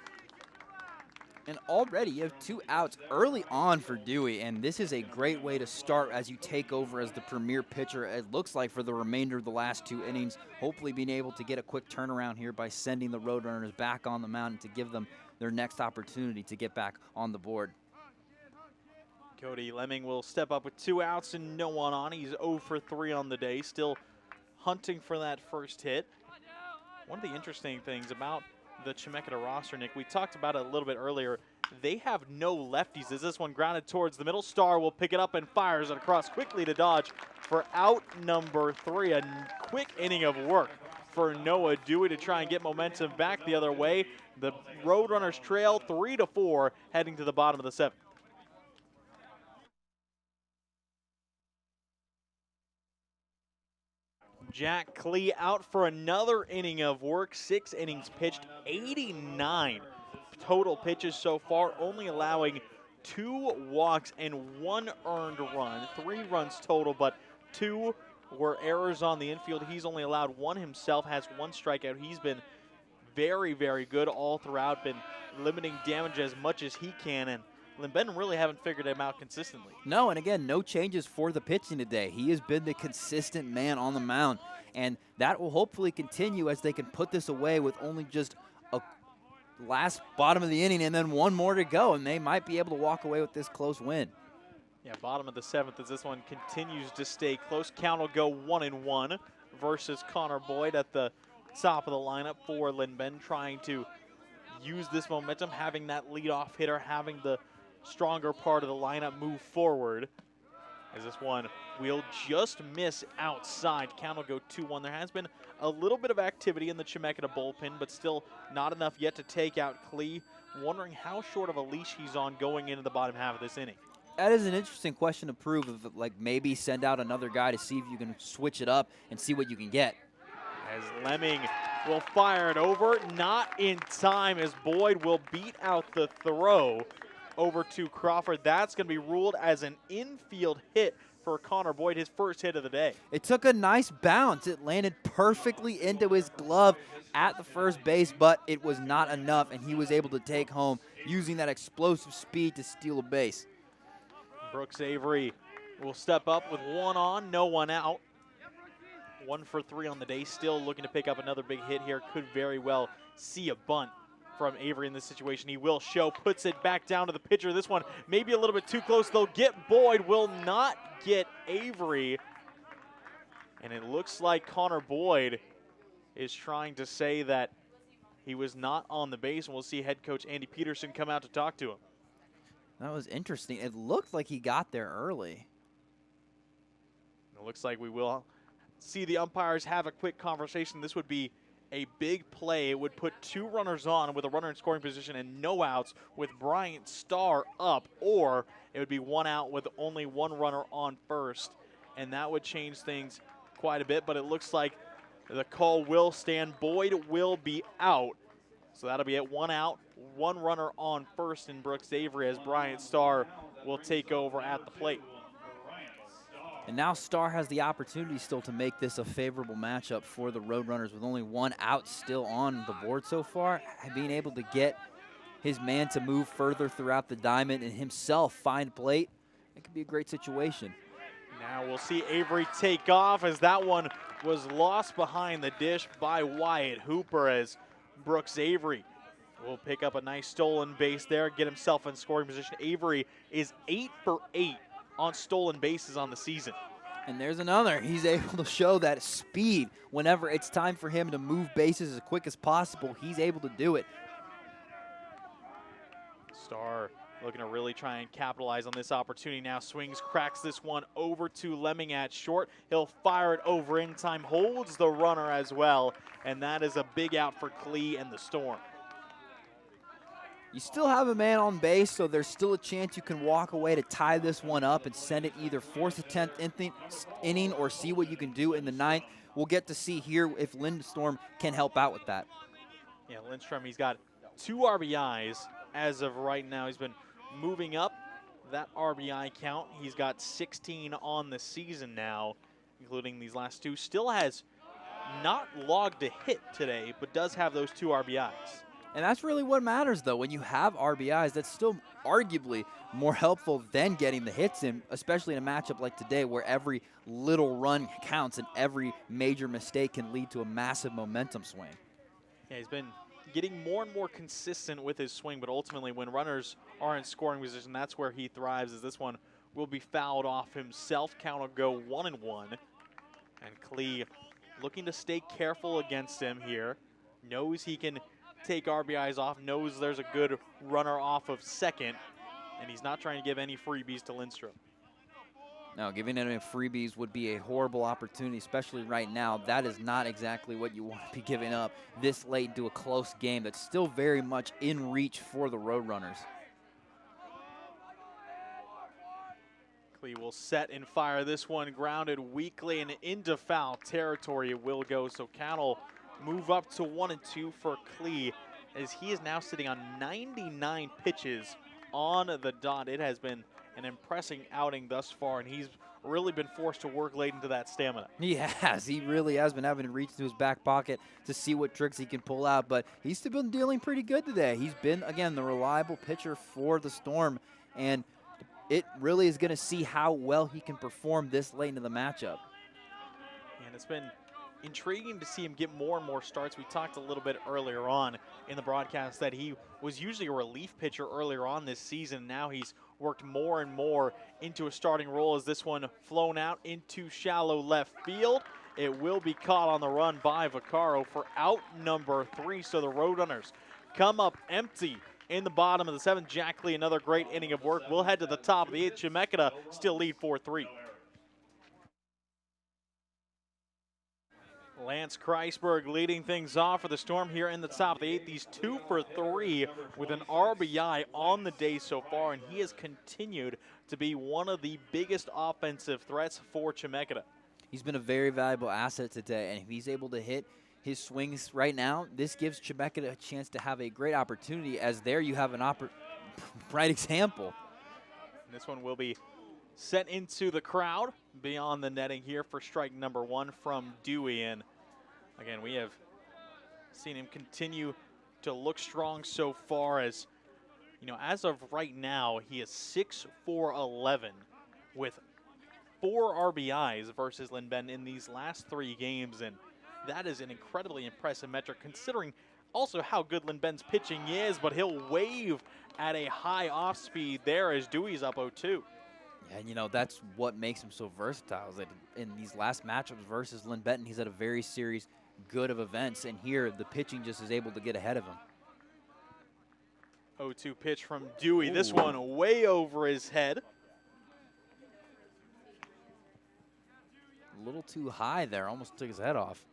And already you have 2 outs early on for Dewey, and this is a great way to start as you take over as the premier pitcher, it looks like, for the remainder of the last 2 innings, hopefully being able to get a quick turnaround here by sending the Roadrunners back on the mound to give them their next opportunity to get back on the board. Cody Lemming will step up with 2 outs and no one on. He's 0 for 3 on the day, still hunting for that first hit. One of the interesting things about the Chemeketa roster, Nick, we talked about it a little bit earlier. They have no lefties as this one grounded towards the middle. Star will pick it up and fires it across quickly to Dodge for out number 3. A quick inning of work for Noah Dewey to try and get momentum back the other way. The Roadrunners trail 3-4 heading to the bottom of the 7th. Jack Klee out for another inning of work. 6 innings pitched, 89 total pitches so far, only allowing 2 walks and 1 earned run. 3 runs total, but 2 were errors on the infield. He's only allowed 1 himself, has 1 strikeout. He's been very, very good all throughout, been limiting damage as much as he can, and Lynn really haven't figured him out consistently. No, and again, no changes for the pitching today. He has been the consistent man on the mound, and that will hopefully continue as they can put this away with only just a last bottom of the inning and then 1 more to go, and they might be able to walk away with this close win. Yeah, bottom of the 7th as this one continues to stay close. Count will go 1-1 versus Connor Boyd at the top of the lineup for Lynn, trying to use this momentum, having that leadoff hitter, having the stronger part of the lineup move forward. As this one will just miss outside. Count will go 2-1. There has been a little bit of activity in the Chemeketa bullpen, but still not enough yet to take out Klee. Wondering how short of a leash he's on going into the bottom half of this inning. That is an interesting question to prove, of like maybe send out another guy to see if you can switch it up and see what you can get. As Lemming will fire it over, not in time, as Boyd will beat out the throw over to Crawford. That's going to be ruled as an infield hit for Connor Boyd, his first hit of the day. It took a nice bounce. It landed perfectly into his glove at the first base, but it was not enough, and he was able to take home using that explosive speed to steal a base. Brooks Avery will step up with 1 on, no 1 out. 1 for 3 on the day, still looking to pick up another big hit here. Could very well see a bunt from Avery in this situation. He will show, puts it back down to the pitcher. This one maybe a little bit too close. They'll get Boyd, will not get Avery. And it looks like Connor Boyd is trying to say that he was not on the base, and we'll see head coach Andy Peterson come out to talk to him. That was interesting. It looked like he got there early. It looks like we will see the umpires have a quick conversation. This would be a big play. It would put 2 runners on with a runner in scoring position and no outs with Bryant Starr up, or it would be 1 out with only 1 runner on first, and that would change things quite a bit, but it looks like the call will stand. Boyd will be out, so that'll be at 1 out, 1 runner on first in Brooks Avery, as Bryant Starr will take over at the plate. And now Starr has the opportunity still to make this a favorable matchup for the Roadrunners with only 1 out still on the board so far. Being able to get his man to move further throughout the diamond and himself find plate, it could be a great situation. Now we'll see Avery take off, as that one was lost behind the dish by Wyatt Hooper, as Brooks Avery will pick up a nice stolen base there, get himself in scoring position. Avery is 8 for 8 on stolen bases on the season. And there's another. He's able to show that speed whenever it's time for him to move bases as quick as possible. He's able to do it. Starr looking to really try and capitalize on this opportunity now. Swings, cracks this one over to Lemming at short. He'll fire it over in time, holds the runner as well, and that is a big out for Klee and the Storm. You still have a man on base, so there's still a chance you can walk away to tie this one up and send it either 4th or 10th inning or see what you can do in the 9th. We'll get to see here if Lindstrom can help out with that. Yeah, Lindstrom, he's got 2 RBIs as of right now. He's been moving up that RBI count. He's got 16 on the season now, including these last 2. Still has not logged a hit today, but does have those 2 RBIs. And that's really what matters, though. When you have RBIs, that's still arguably more helpful than getting the hits in, especially in a matchup like today where every little run counts and every major mistake can lead to a massive momentum swing. Yeah, he's been getting more and more consistent with his swing, but ultimately when runners are in scoring position, that's where he thrives, as this one will be fouled off himself. Count will go 1-1. And Klee looking to stay careful against him here. Knows he can take RBIs off, knows there's a good runner off of second, and he's not trying to give any freebies to Lindstrom. No, giving him freebies would be a horrible opportunity, especially right now. That is not exactly what you want to be giving up this late into a close game that's still very much in reach for the Roadrunners. Clee will set and fire this one, grounded weakly and into foul territory it will go. So count will move up to 1-2 for Clee, as he is now sitting on 99 pitches on the dot. It has been an impressive outing thus far, and he's really been forced to work late into that stamina. He has. He really has been having to reach into his back pocket to see what tricks he can pull out, but he's still been dealing pretty good today. He's been, again, the reliable pitcher for the Storm, and it really is going to see how well he can perform this late into the matchup. And it's been intriguing to see him get more and more starts. We talked a little bit earlier on in the broadcast that he was usually a relief pitcher earlier on this season. Now he's worked more and more into a starting role, as this one flown out into shallow left field. It will be caught on the run by Vaccaro for out number 3. So the Roadrunners come up empty in the bottom of the 7th. Jack Lee, another great inning of work. We'll head to the top of the 8th. Chemeketa still lead 4-3. Lance Kreisberg leading things off for the Storm here in the top of the 8th. He's 2 for 3 with an RBI on the day so far, and he has continued to be one of the biggest offensive threats for Chemeketa. He's been a very valuable asset today, and if he's able to hit his swings right now, this gives Chemeketa a chance to have a great opportunity, as there you have an bright example. And this one will be sent into the crowd beyond the netting here for strike number 1 from Dewey. And again, we have seen him continue to look strong so far, as you know, as of right now, he is 6 for 11 with 4 RBIs versus Lindben in these last 3 games, and that is an incredibly impressive metric considering also how good Lindben's pitching is. But he'll wave at a high off speed there as Dewey's up 0-2. And, you know, that's what makes him so versatile, is that in these last matchups versus Lynn Benton, he's had a very series good of events, and here the pitching just is able to get ahead of him. 0-2 pitch from Dewey. Ooh. This one way over his head. A little too high there, almost took his head off.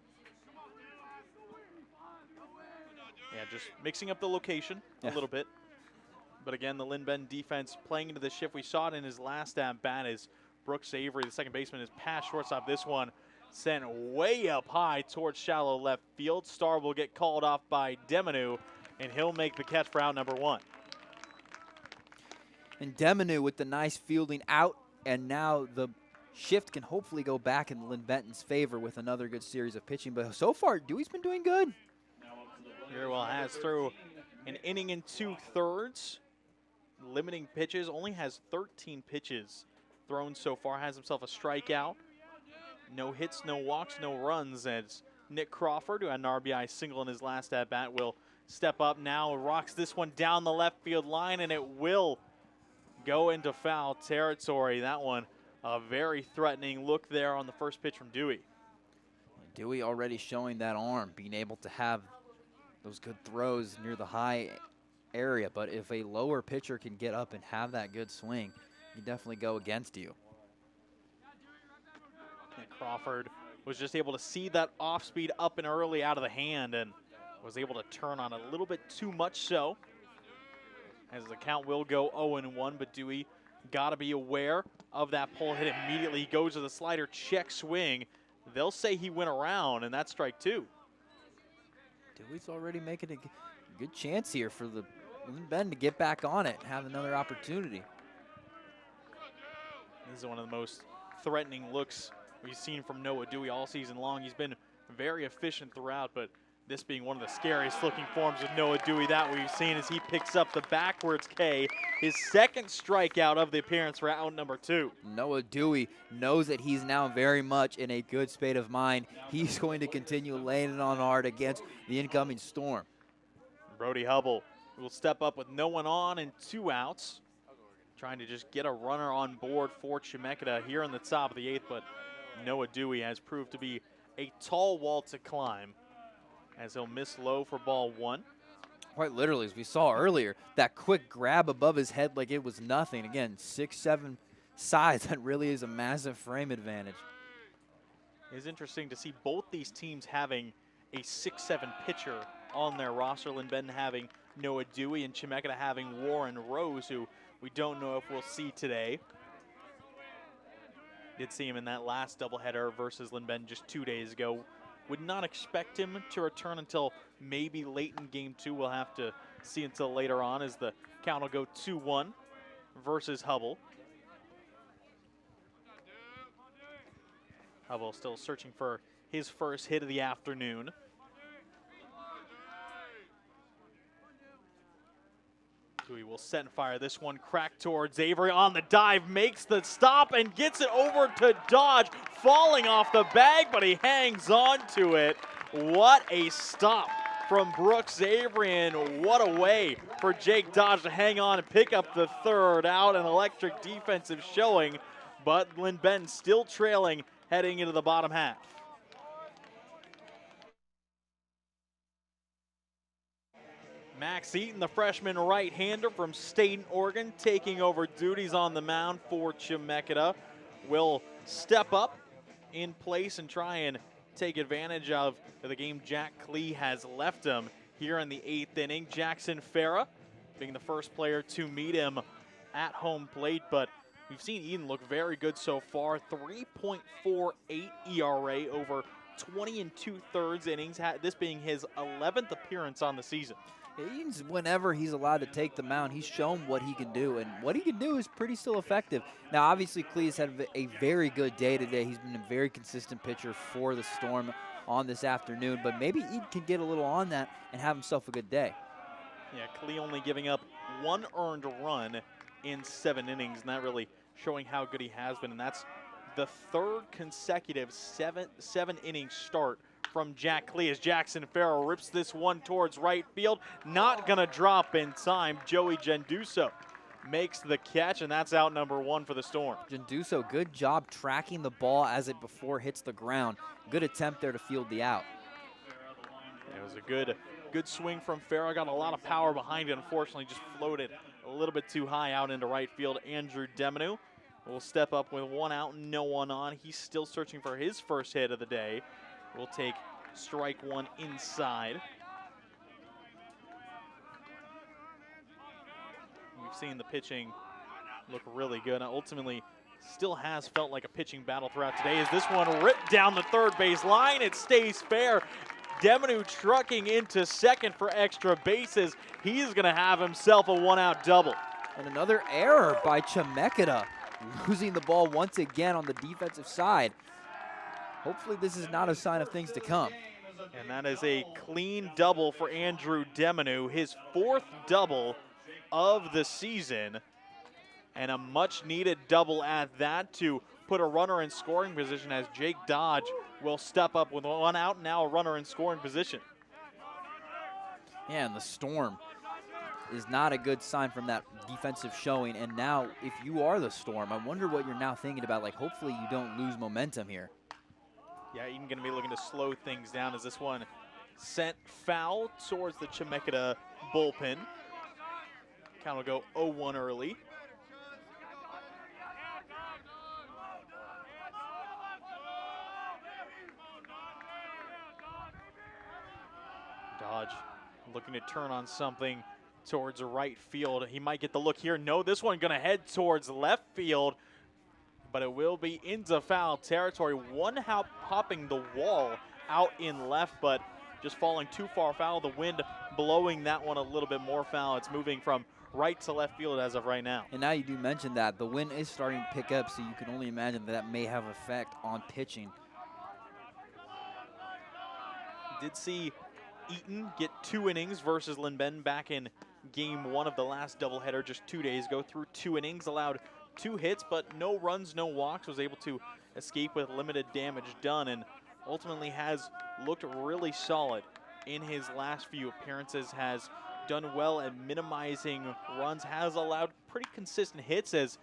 Yeah, just mixing up the location a little bit. But again, the Lindben defense playing into the shift. We saw it in his last at-bat as Brooks Avery, the second baseman, is past shortstop. This one sent way up high towards shallow left field. Star will get called off by Demanu, and he'll make the catch for out number 1. And Demanu with the nice fielding out, and now the shift can hopefully go back in Lynn Benton's favor with another good series of pitching. But so far, Dewey's been doing good. Very well has through an inning and 2/3. Limiting pitches, only has 13 pitches thrown so far, has himself a strikeout. No hits, no walks, no runs, as Nick Crawford, who had an RBI single in his last at-bat, will step up now, rocks this one down the left field line, and it will go into foul territory. That one, a very threatening look there on the first pitch from Dewey. Dewey already showing that arm, being able to have those good throws near the high area, but if a lower pitcher can get up and have that good swing, he definitely go against you. And Crawford was just able to see that off speed up and early out of the hand, and was able to turn on a little bit too much so, as the count will go 0-1, but Dewey got to be aware of that pull hit immediately. He goes to the slider, check swing. They'll say he went around, and that's strike 2. Dewey's already making a good chance here for the Ben to get back on it and have another opportunity. This is one of the most threatening looks we've seen from Noah Dewey all season long. He's been very efficient throughout, but this being one of the scariest looking forms of Noah Dewey that we've seen, as he picks up the backwards K, his second strikeout of the appearance for out number 2. Noah Dewey knows that he's now very much in a good state of mind. He's going to continue laying it on hard against the incoming Storm. Brody Hubble will step up with no one on and 2 outs, trying to just get a runner on board for Chemeketa here in the top of the 8th, but Noah Dewey has proved to be a tall wall to climb, as he'll miss low for ball 1. Quite literally, as we saw earlier, that quick grab above his head like it was nothing. Again, 6'7" size, that really is a massive frame advantage. It's interesting to see both these teams having a 6'7" pitcher on their roster. Lindben having Noah Dewey, and Chemeketa having Warren Rose, who we don't know if we'll see today. Did see him in that last doubleheader versus Lynn just 2 days ago. Would not expect him to return until maybe late in game 2. We'll have to see until later on as the count will go 2-1 versus Hubble. Hubble still searching for his first hit of the afternoon. Dewey will set and fire this one, crack towards Avery on the dive, makes the stop and gets it over to Dodge, falling off the bag, but he hangs on to it. What a stop from Brooks Avery, and what a way for Jake Dodge to hang on and pick up the third out. An electric defensive showing, but Lynn still trailing heading into the bottom half. Max Eaton, the freshman right-hander from State, Oregon, taking over duties on the mound for Chemeketa, will step up in place and try and take advantage of the game Jack Klee has left him here in the 8th inning. Jackson Farah being the first player to meet him at home plate, but we've seen Eaton look very good so far. 3.48 ERA over 20 2/3 innings, this being his 11th appearance on the season. Eaton's, whenever he's allowed to take the mound, he's shown what he can do, and what he can do is pretty still effective. Now, obviously, Klee has had a very good day today. He's been a very consistent pitcher for the Storm on this afternoon, but maybe Eaton can get a little on that and have himself a good day. Yeah, Klee only giving up 1 earned run in 7 innings, and that really showing how good he has been, and that's the 3rd consecutive seven-inning start from Jack Klee as Jackson Farrell rips this one towards right field. Not going to drop in time. Joey Genduso makes the catch, and that's out number 1 for the Storm. Genduso, good job tracking the ball as it before hits the ground. Good attempt there to field the out. It was a good swing from Farrell. Got a lot of power behind it. Unfortunately, just floated a little bit too high out into right field. Andrew Demenu will step up with 1 out and no one on. He's still searching for his first hit of the day. We'll take strike 1 inside. We've seen the pitching look really good. Ultimately, still has felt like a pitching battle throughout today. As this one ripped down the third base line, it stays fair. Demenu trucking into second for extra bases. He's going to have himself a 1-out double. And another error by Chemeketa, losing the ball once again on the defensive side. Hopefully this is not a sign of things to come. And that is a clean double for Andrew Demenu, his 4th double of the season, and a much-needed double at that to put a runner in scoring position as Jake Dodge will step up with 1 out, now a runner in scoring position. Yeah, and the Storm is not a good sign from that defensive showing, and now if you are the Storm, I wonder what you're now thinking about, like hopefully you don't lose momentum here. Yeah, even going to be looking to slow things down as this one sent foul towards the Chemeketa bullpen. Count will go 0-1 early. Dodge looking to turn on something towards right field. He might get the look here. No, this one going to head towards left field, but it will be into foul territory. One hopping the wall out in left, but just falling too far foul. The wind blowing that one a little bit more foul. It's moving from right to left field as of right now. And now you do mention that. The wind is starting to pick up, so you can only imagine that may have effect on pitching. Did see Eaton get 2 innings versus Lynn back in game 1 of the last doubleheader just 2 days ago. Through 2 innings, allowed 2 hits, but no runs, no walks. Was able to escape with limited damage done, and ultimately has looked really solid in his last few appearances. Has done well at minimizing runs. Has allowed pretty consistent hits as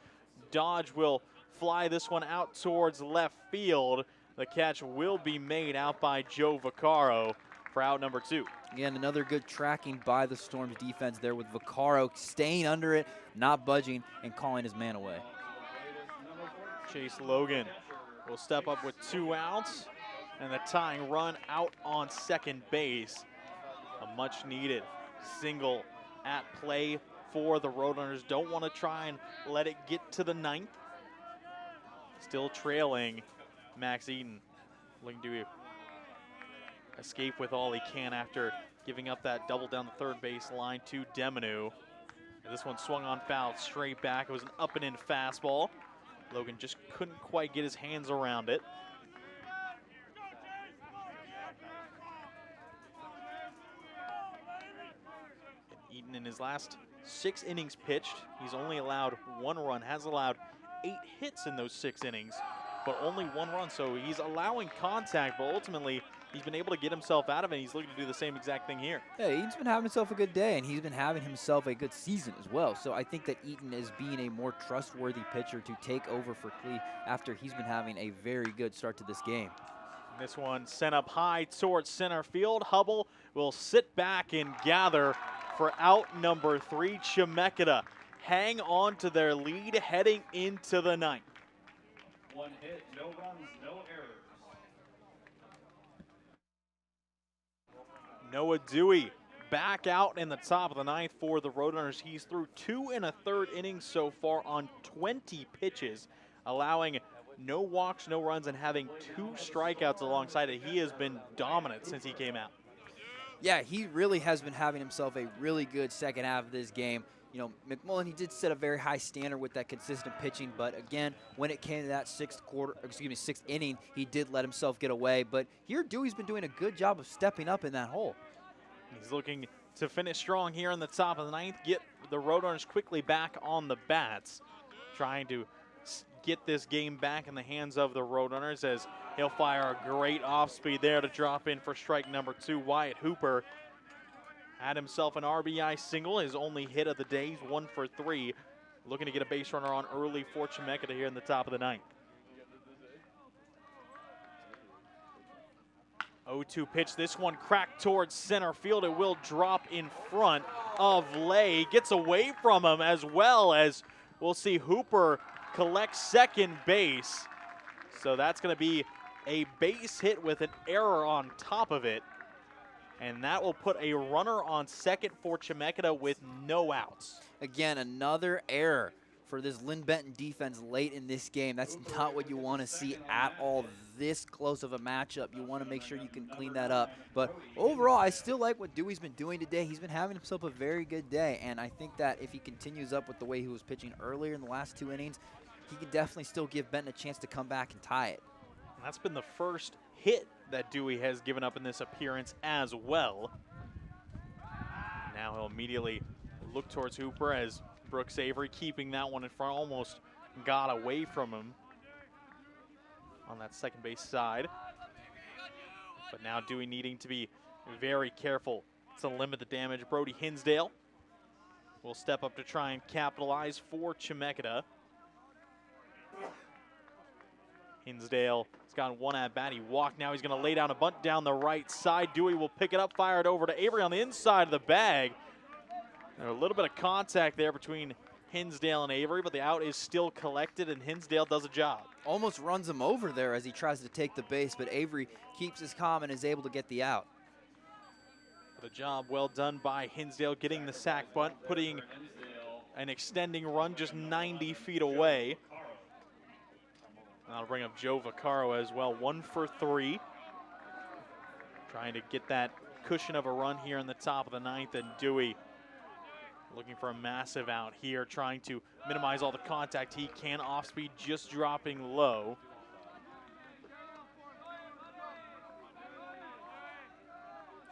Dodge will fly this one out towards left field. The catch will be made out by Joe Vaccaro for out number 2. Again, another good tracking by the Storm's defense there with Vaccaro staying under it, not budging, and calling his man away. Chase Logan will step up with 2 outs and the tying run out on second base. A much needed single at play for the Roadrunners. Don't want to try and let it get to the 9th. still trailing Max Eaton, looking to escape with all he can after giving up that double down the third base line to Demonu. And this one swung on foul straight back. It was an up and in fastball. Logan just couldn't quite get his hands around it. And Eaton in his last 6 innings pitched, he's only allowed 1 run, has allowed 8 hits in those 6 innings, but only 1 run. So he's allowing contact, but ultimately he's been able to get himself out of it. He's looking to do the same exact thing here. Yeah, Eaton's been having himself a good day, and he's been having himself a good season as well. So I think that Eaton is being a more trustworthy pitcher to take over for Klee after he's been having a very good start to this game. This one sent up high towards center field. Hubble will sit back and gather for out number 3. Chemeketa hang on to their lead heading into the 9th. 1 hit, no runs, no errors. Noah Dewey back out in the top of the 9th for the Roadrunners. He's through 2 1/3 innings so far on 20 pitches, allowing no walks, no runs, and having 2 strikeouts alongside it. He has been dominant since he came out. Yeah, he really has been having himself a really good second half of this game. You know, McMullen, he did set a very high standard with that consistent pitching, but again, when it came to that 6th inning, he did let himself get away. But here, Dewey's been doing a good job of stepping up in that hole. He's looking to finish strong here in the top of the 9th, get the Roadrunners quickly back on the bats, trying to get this game back in the hands of the Roadrunners as he'll fire a great off-speed there to drop in for strike number 2. Wyatt Hooper had himself an RBI single, his only hit of the day. He's 1 for 3, looking to get a base runner on early for Chemeketa here in the top of the 9th. 0-2 pitch, this one cracked towards center field. It will drop in front of Lay. Gets away from him, as well as we'll see Hooper collect second base. So that's going to be a base hit with an error on top of it. And that will put a runner on second for Chemeketa with no outs. Again, another error for this Lynn Benton defense late in this game. That's not what you want to see at all this close of a matchup. You want to make sure you can clean that up. But overall, I still like what Dewey's been doing today. He's been having himself a very good day, and I think that if he continues up with the way he was pitching earlier in the last 2 innings, he can definitely still give Benton a chance to come back and tie it. That's been the first hit that Dewey has given up in this appearance as well. Now he'll immediately look towards Hooper as Brooks Avery keeping that one in front, almost got away from him on that second base side. But now Dewey needing to be very careful to limit the damage. Brody Hinsdale will step up to try and capitalize for Chemeketa. Hinsdale has gotten 1 at bat. He walked. Now he's going to lay down a bunt down the right side. Dewey will pick it up, fire it over to Avery on the inside of the bag. There's a little bit of contact there between Hinsdale and Avery, but the out is still collected, and Hinsdale does a job. Almost runs him over there as he tries to take the base, but Avery keeps his calm and is able to get the out. The job well done by Hinsdale, getting the sac bunt, putting an extending run just 90 feet away. That'll bring up Joe Vaccaro as well, 1 for 3. Trying to get that cushion of a run here in the top of the 9th, and Dewey looking for a massive out here, trying to minimize all the contact he can. Off speed, just dropping low.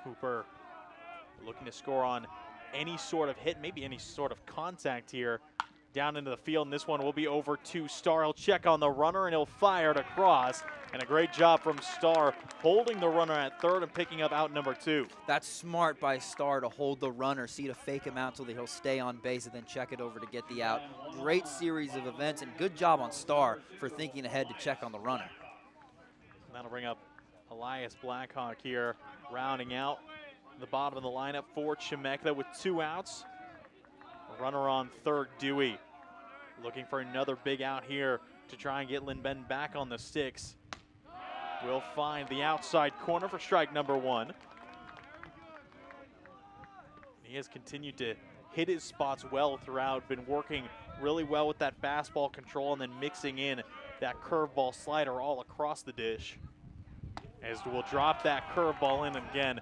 Hooper looking to score on any sort of hit, maybe any sort of contact here down into the field, and this one will be over to Starr. He'll check on the runner, and he'll fire it across. And a great job from Starr holding the runner at third and picking up out number 2. That's smart by Starr to hold the runner, see to fake him out so that he'll stay on base and then check it over to get the out. Great series of events, and good job on Starr for thinking ahead to check on the runner. And that'll bring up Elias Blackhawk here, rounding out the bottom of the lineup for Chemeketa with 2 outs. A runner on third, Dewey. Looking for another big out here to try and get Lynn Benton back on the sticks. We'll find the outside corner for strike number 1. He has continued to hit his spots well throughout, been working really well with that fastball control and then mixing in that curveball slider all across the dish. As we'll drop that curveball in again.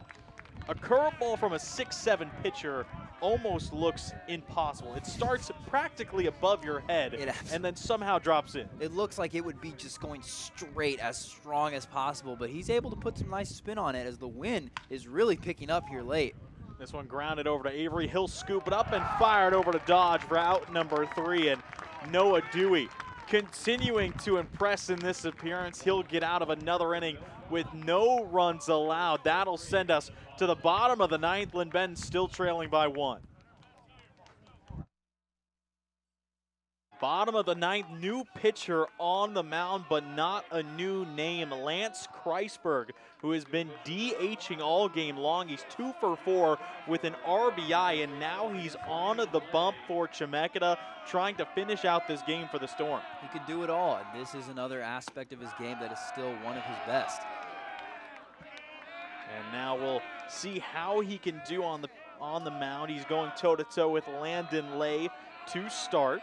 A curveball from a 6'7" pitcher almost looks impossible. It starts practically above your head and then somehow drops in. It looks like it would be just going straight, as strong as possible, but he's able to put some nice spin on it as the wind is really picking up here late. This one grounded over to Avery. He'll scoop it up and fire it over to Dodge for out number 3. And Noah Dewey continuing to impress in this appearance. He'll get out of another inning with no runs allowed. That'll send us to the bottom of the 9th. Linn still trailing by 1. Bottom of the 9th, new pitcher on the mound, but not a new name. Lance Kreisberg, who has been DHing all game long. He's 2 for 4 with an RBI, and now he's on the bump for Chemeketa, trying to finish out this game for the Storm. He can do it all, and this is another aspect of his game that is still one of his best. And now we'll see how he can do on the mound. He's going toe-to-toe with Landon Lay to start.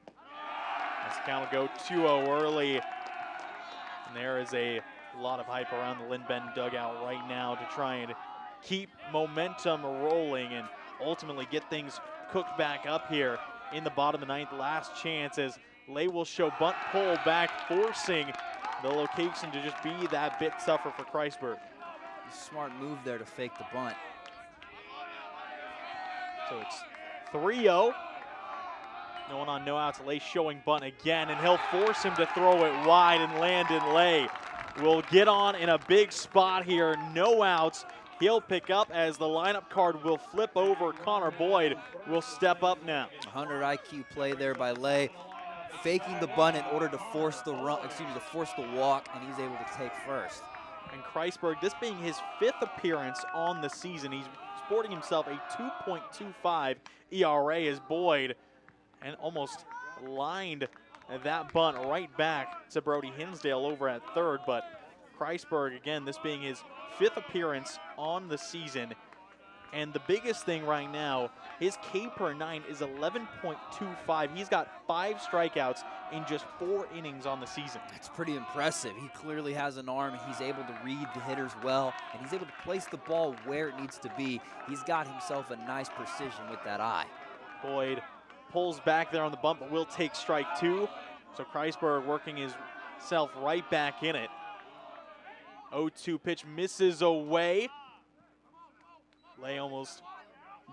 This count will go 2-0 early. And there is a lot of hype around the Linn dugout right now to try and keep momentum rolling and ultimately get things cooked back up here in the bottom of the 9th. Last chance as Lay will show bunt pull back, forcing the location to just be that bit tougher for Kreisberg. Smart move there to fake the bunt. So it's 3-0. No one on, no outs. Lay showing bunt again, and he'll force him to throw it wide, and Landon Lay will get on in a big spot here. No outs. He'll pick up as the lineup card will flip over. Connor Boyd will step up now. 100 IQ play there by Lay, faking the bunt in order to force the run, to force the walk, and he's able to take first. And Kreisberg, this being his 5th appearance on the season, he's sporting himself a 2.25 ERA as Boyd, and almost lined that bunt right back to Brody Hinsdale over at third. But Kreisberg, again, this being his 5th appearance on the season. And the biggest thing right now, his K per 9 is 11.25. He's got 5 strikeouts in just 4 innings on the season. That's pretty impressive. He clearly has an arm. He's able to read the hitters well, and he's able to place the ball where it needs to be. He's got himself a nice precision with that eye. Boyd pulls back there on the bump, but will take strike 2. So Kreisberg working himself right back in it. 0-2 pitch misses away. Lay almost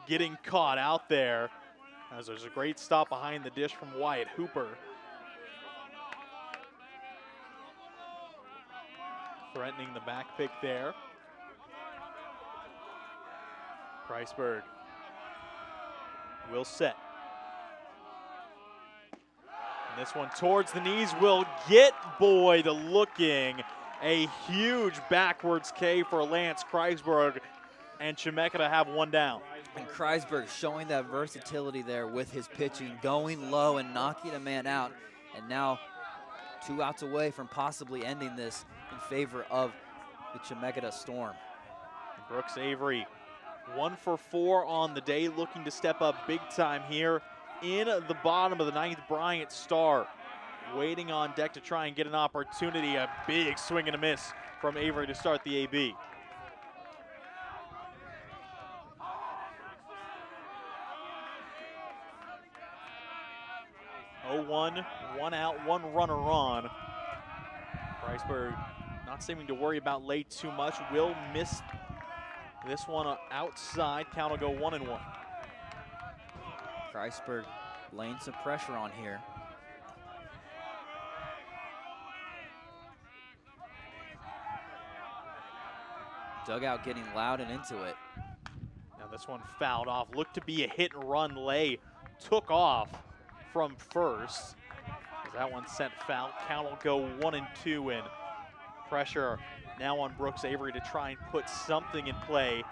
getting caught out there as there's a great stop behind the dish from Wyatt Hooper. Threatening the back pick there. Kreisberg will set. And this one towards the knees will get Boyd looking. A huge backwards K for Lance Kreisberg, and Chemeketa have 1 down. And Kreisberg showing that versatility there with his pitching, going low and knocking a man out. And now 2 outs away from possibly ending this in favor of the Chemeketa Storm. Brooks Avery, 1 for 4 on the day, looking to step up big time here in the bottom of the 9th. Bryant Starr waiting on deck to try and get an opportunity. A big swing and a miss from Avery to start the AB. Oh, 1 out, 1 runner on. Kreisberg not seeming to worry about Lay too much. Will miss this one outside. Count will go 1-1. Kreisberg laying some pressure on here. Dugout getting loud and into it. Now this one fouled off. Looked to be a hit and run. Lay took off from first. That one sent foul. Count will go 1-2, and pressure now on Brooks Avery to try and put something in play,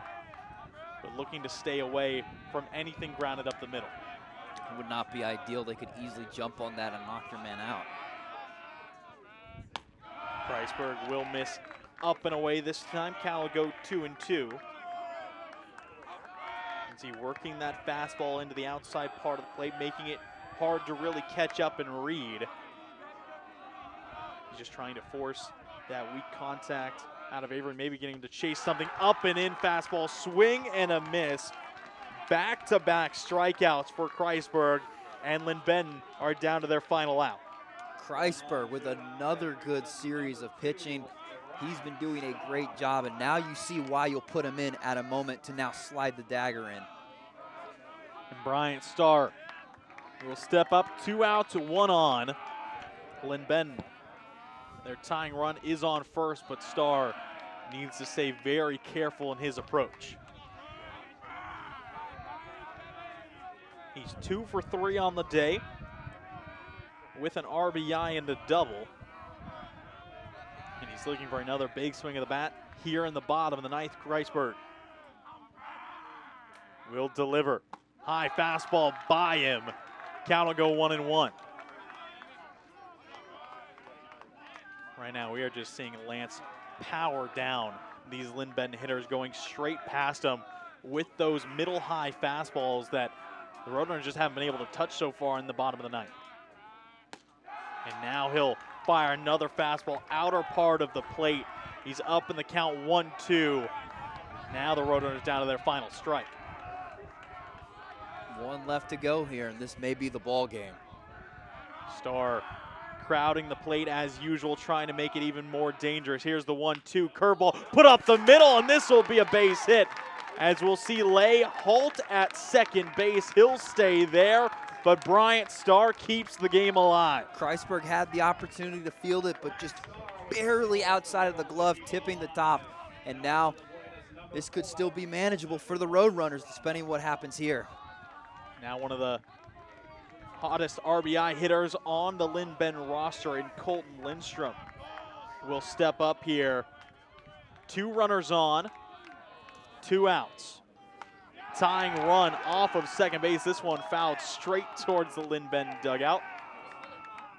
but looking to stay away from anything grounded up the middle. It would not be ideal. They could easily jump on that and knock your man out. Kreisberg will miss up and away this time. Cal will go 2-2. Is he working that fastball into the outside part of the plate, making it hard to really catch up and read. He's just trying to force that weak contact out of Avery, maybe getting him to chase something up and in. Fastball, swing and a miss. Back-to-back strikeouts for Kreisberg, and Lindben are down to their final out. Kreisberg with another good series of pitching. He's been doing a great job, and now you see why you'll put him in at a moment to now slide the dagger in. And Bryant Starr will step up, 2 outs, 1 on. Lindben, their tying run is on first, but Starr needs to stay very careful in his approach. He's 2 for 3 on the day with an RBI and a double. And he's looking for another big swing of the bat here in the bottom of the ninth. Kreisberg will deliver. High fastball by him. Count will go 1-1. Right now we are just seeing Lance power down these Lindben hitters, going straight past him with those middle high fastballs that the Roadrunners just haven't been able to touch so far in the bottom of the ninth. And now he'll fire another fastball, outer part of the plate. He's up in the count, 1-2. Now the Roadrunners down to their final strike. 1 left to go here, and this may be the ball game. Starr crowding the plate as usual, trying to make it even more dangerous. Here's the 1-2 curveball, put up the middle, and this will be a base hit. As we'll see Lay halt at second base. He'll stay there, but Bryant Starr keeps the game alive. Kreisberg had the opportunity to field it, but just barely outside of the glove, tipping the top. And now this could still be manageable for the Roadrunners, depending on what happens here. Now one of the hottest RBI hitters on the Lindben roster in Colton Lindstrom will step up here. 2 runners on, 2 outs. Tying run off of second base. This one fouled straight towards the Lindben dugout.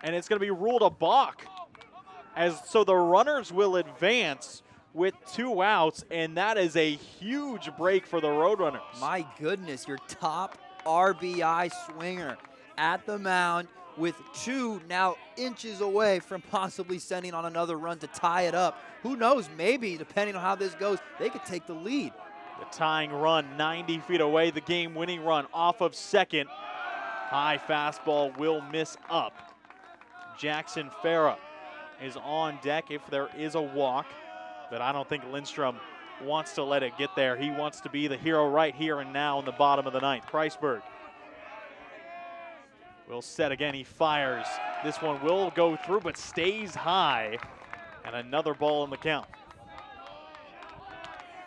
And it's going to be ruled a balk. So the runners will advance with 2 outs, and that is a huge break for the Roadrunners. My goodness, your top RBI swinger at the mound with 2 now inches away from possibly sending on another run to tie it up. Who knows, maybe, depending on how this goes, they could take the lead. The tying run 90 feet away, the game-winning run off of second. High fastball will miss up. Jackson Farah is on deck if there is a walk, but I don't think Lindstrom wants to let it get there. He wants to be the hero right here and now in the bottom of the ninth. Kreisberg will set again. He fires. This one will go through, but stays high. And another ball in the count.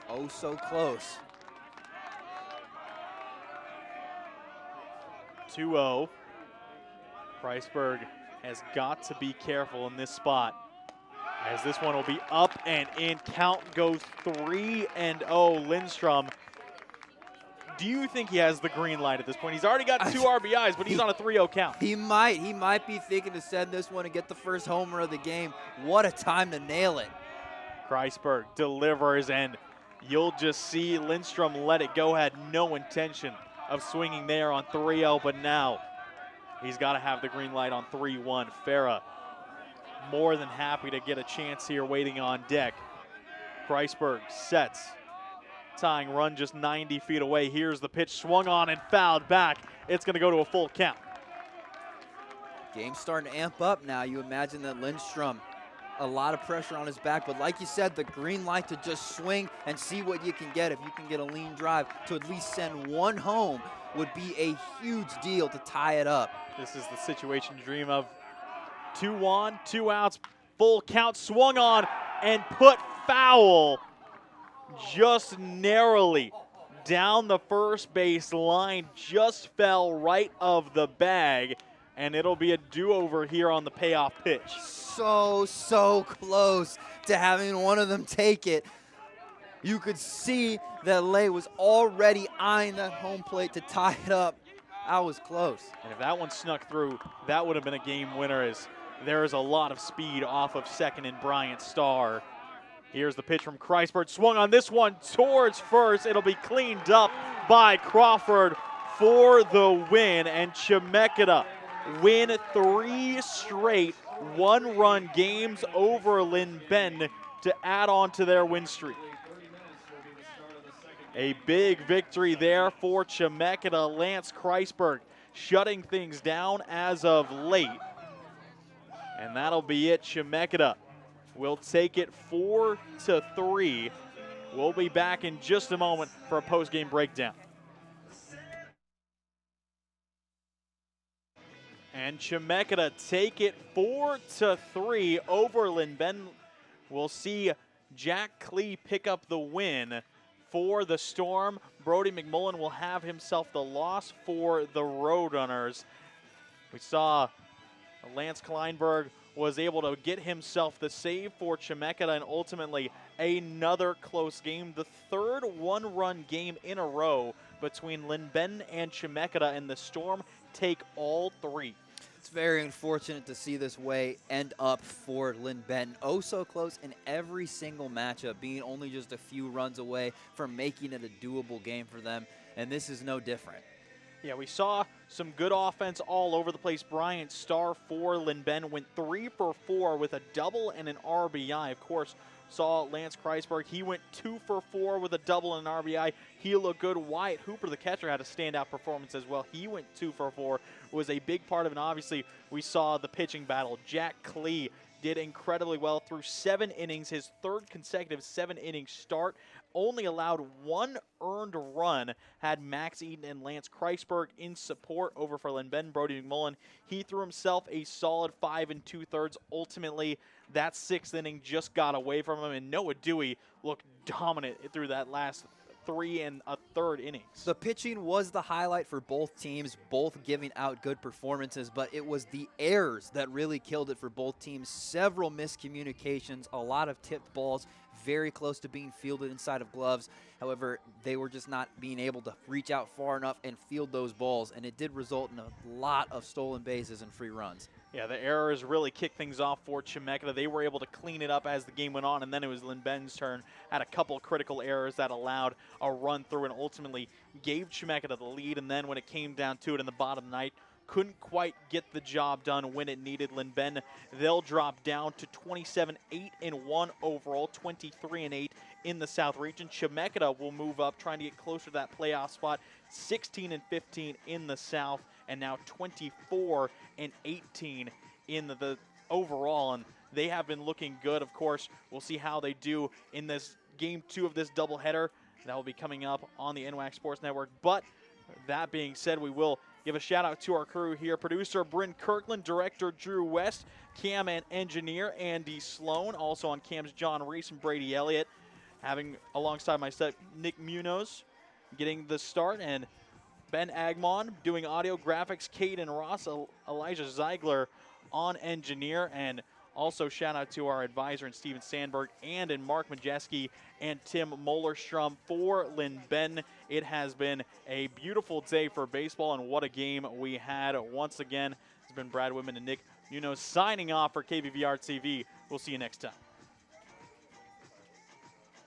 Oh, so close. 2-0. Kreisberg has got to be careful in this spot, as this one will be up and in. Count goes 3-0. Lindstrom, do you think he has the green light at this point? He's already got 2 RBIs, but he's on a 3-0 count. He might be thinking to send this one and get the first homer of the game. What a time to nail it. Kreisberg delivers, and you'll just see Lindstrom let it go. Had no intention of swinging there on 3-0, but now he's got to have the green light on 3-1. Farah more than happy to get a chance here, waiting on deck. Kreisberg sets. Tying run just 90 feet away. Here's the pitch, swung on and fouled back. It's going to go to a full count. Game's starting to amp up now. You imagine that Lindstrom, a lot of pressure on his back, but like you said, the green light to just swing and see what you can get. If you can get a lean drive to at least send 1 home, would be a huge deal to tie it up. This is the situation you dream of. 2 on, 2 outs, full count, swung on and put foul just narrowly down the first base line, just fell right of the bag, and it'll be a do-over here on the payoff pitch. So close to having one of them take it. You could see that Lay was already eyeing that home plate to tie it up. That was close. And if that one snuck through, that would have been a game winner, as there is a lot of speed off of second in Bryant Starr. Here's the pitch from Kreisberg, swung on this one towards first. It'll be cleaned up by Crawford for the win, and Chemeketa win 3 straight one-run games over Linn-Ben to add on to their win streak. A big victory there for Chemeketa. Lance Kreisberg shutting things down as of late. And that'll be it. Chemeketa will take it 4-3. We'll be back in just a moment for a post-game breakdown. And Chemeketa take it 4-3 over Linn-Ben. We'll see Jack Klee pick up the win for the Storm. Brody McMullen will have himself the loss for the Roadrunners. We saw Lance Kleinberg was able to get himself the save for Chemeketa, and ultimately another close game. The third one-run game in a row between Linn-Ben and Chemeketa, and the Storm take all three. It's very unfortunate to see this way end up for Linn-Ben. Oh, so close in every single matchup, being only just a few runs away from making it a doable game for them, and this is no different. Yeah, we saw some good offense all over the place. Bryant Starr for Linn-Ben went 3 for 4 with a double and an RBI. Of course, saw Lance Kreisberg. He went 2 for 4 with a double and an RBI. He looked good. Wyatt Hooper, the catcher, had a standout performance as well. He went 2 for 4, was a big part of it. And obviously, we saw the pitching battle. Jack Klee did incredibly well through 7 innings, his third consecutive 7-inning start. Only allowed 1 earned run, had Max Eden and Lance Kreisberg in support over for Linn-Ben. Brody McMullen, he threw himself a solid 5 2/3. Ultimately, that 6th inning just got away from him, and Noah Dewey looked dominant through that last 3 1/3 innings. The pitching was the highlight for both teams, both giving out good performances, but it was the errors that really killed it for both teams. Several miscommunications, a lot of tipped balls, very close to being fielded inside of gloves. However, they were just not being able to reach out far enough and field those balls, and it did result in a lot of stolen bases and free runs. Yeah, the errors really kicked things off for Chemeketa. They were able to clean it up as the game went on, and then it was Linn-Ben's turn. Had a couple critical errors that allowed a run through and ultimately gave Chemeketa the lead. And then when it came down to it in the bottom of the ninth, couldn't quite get the job done when it needed. Linn-Ben, they'll drop down to 27-8-1 overall, 23-8 in the South region. Chemeketa will move up, trying to get closer to that playoff spot, 16-15 in the South, and now 24-18 in the overall. And they have been looking good. Of course, we'll see how they do in this game 2 of this doubleheader. That will be coming up on the NWAC Sports Network. But that being said, we will give a shout out to our crew here. Producer Brynn Kirkland, director Drew West, cam and engineer Andy Sloan. Also on cams, Jon Reece and Brady Elliott. Having alongside myself Nick Munoz getting the start, and Ben Agmon doing audio graphics, Caden Ross, Elijah Zeigler on engineer, and also shout out to our advisor in Steven Sandberg and in Mark Majeski and Tim Mollerstrom for Linn-Ben. It has been a beautiful day for baseball, and what a game we had once again. It's been Brad Whitman and Nick Munoz signing off for KBVR TV. We'll see you next time.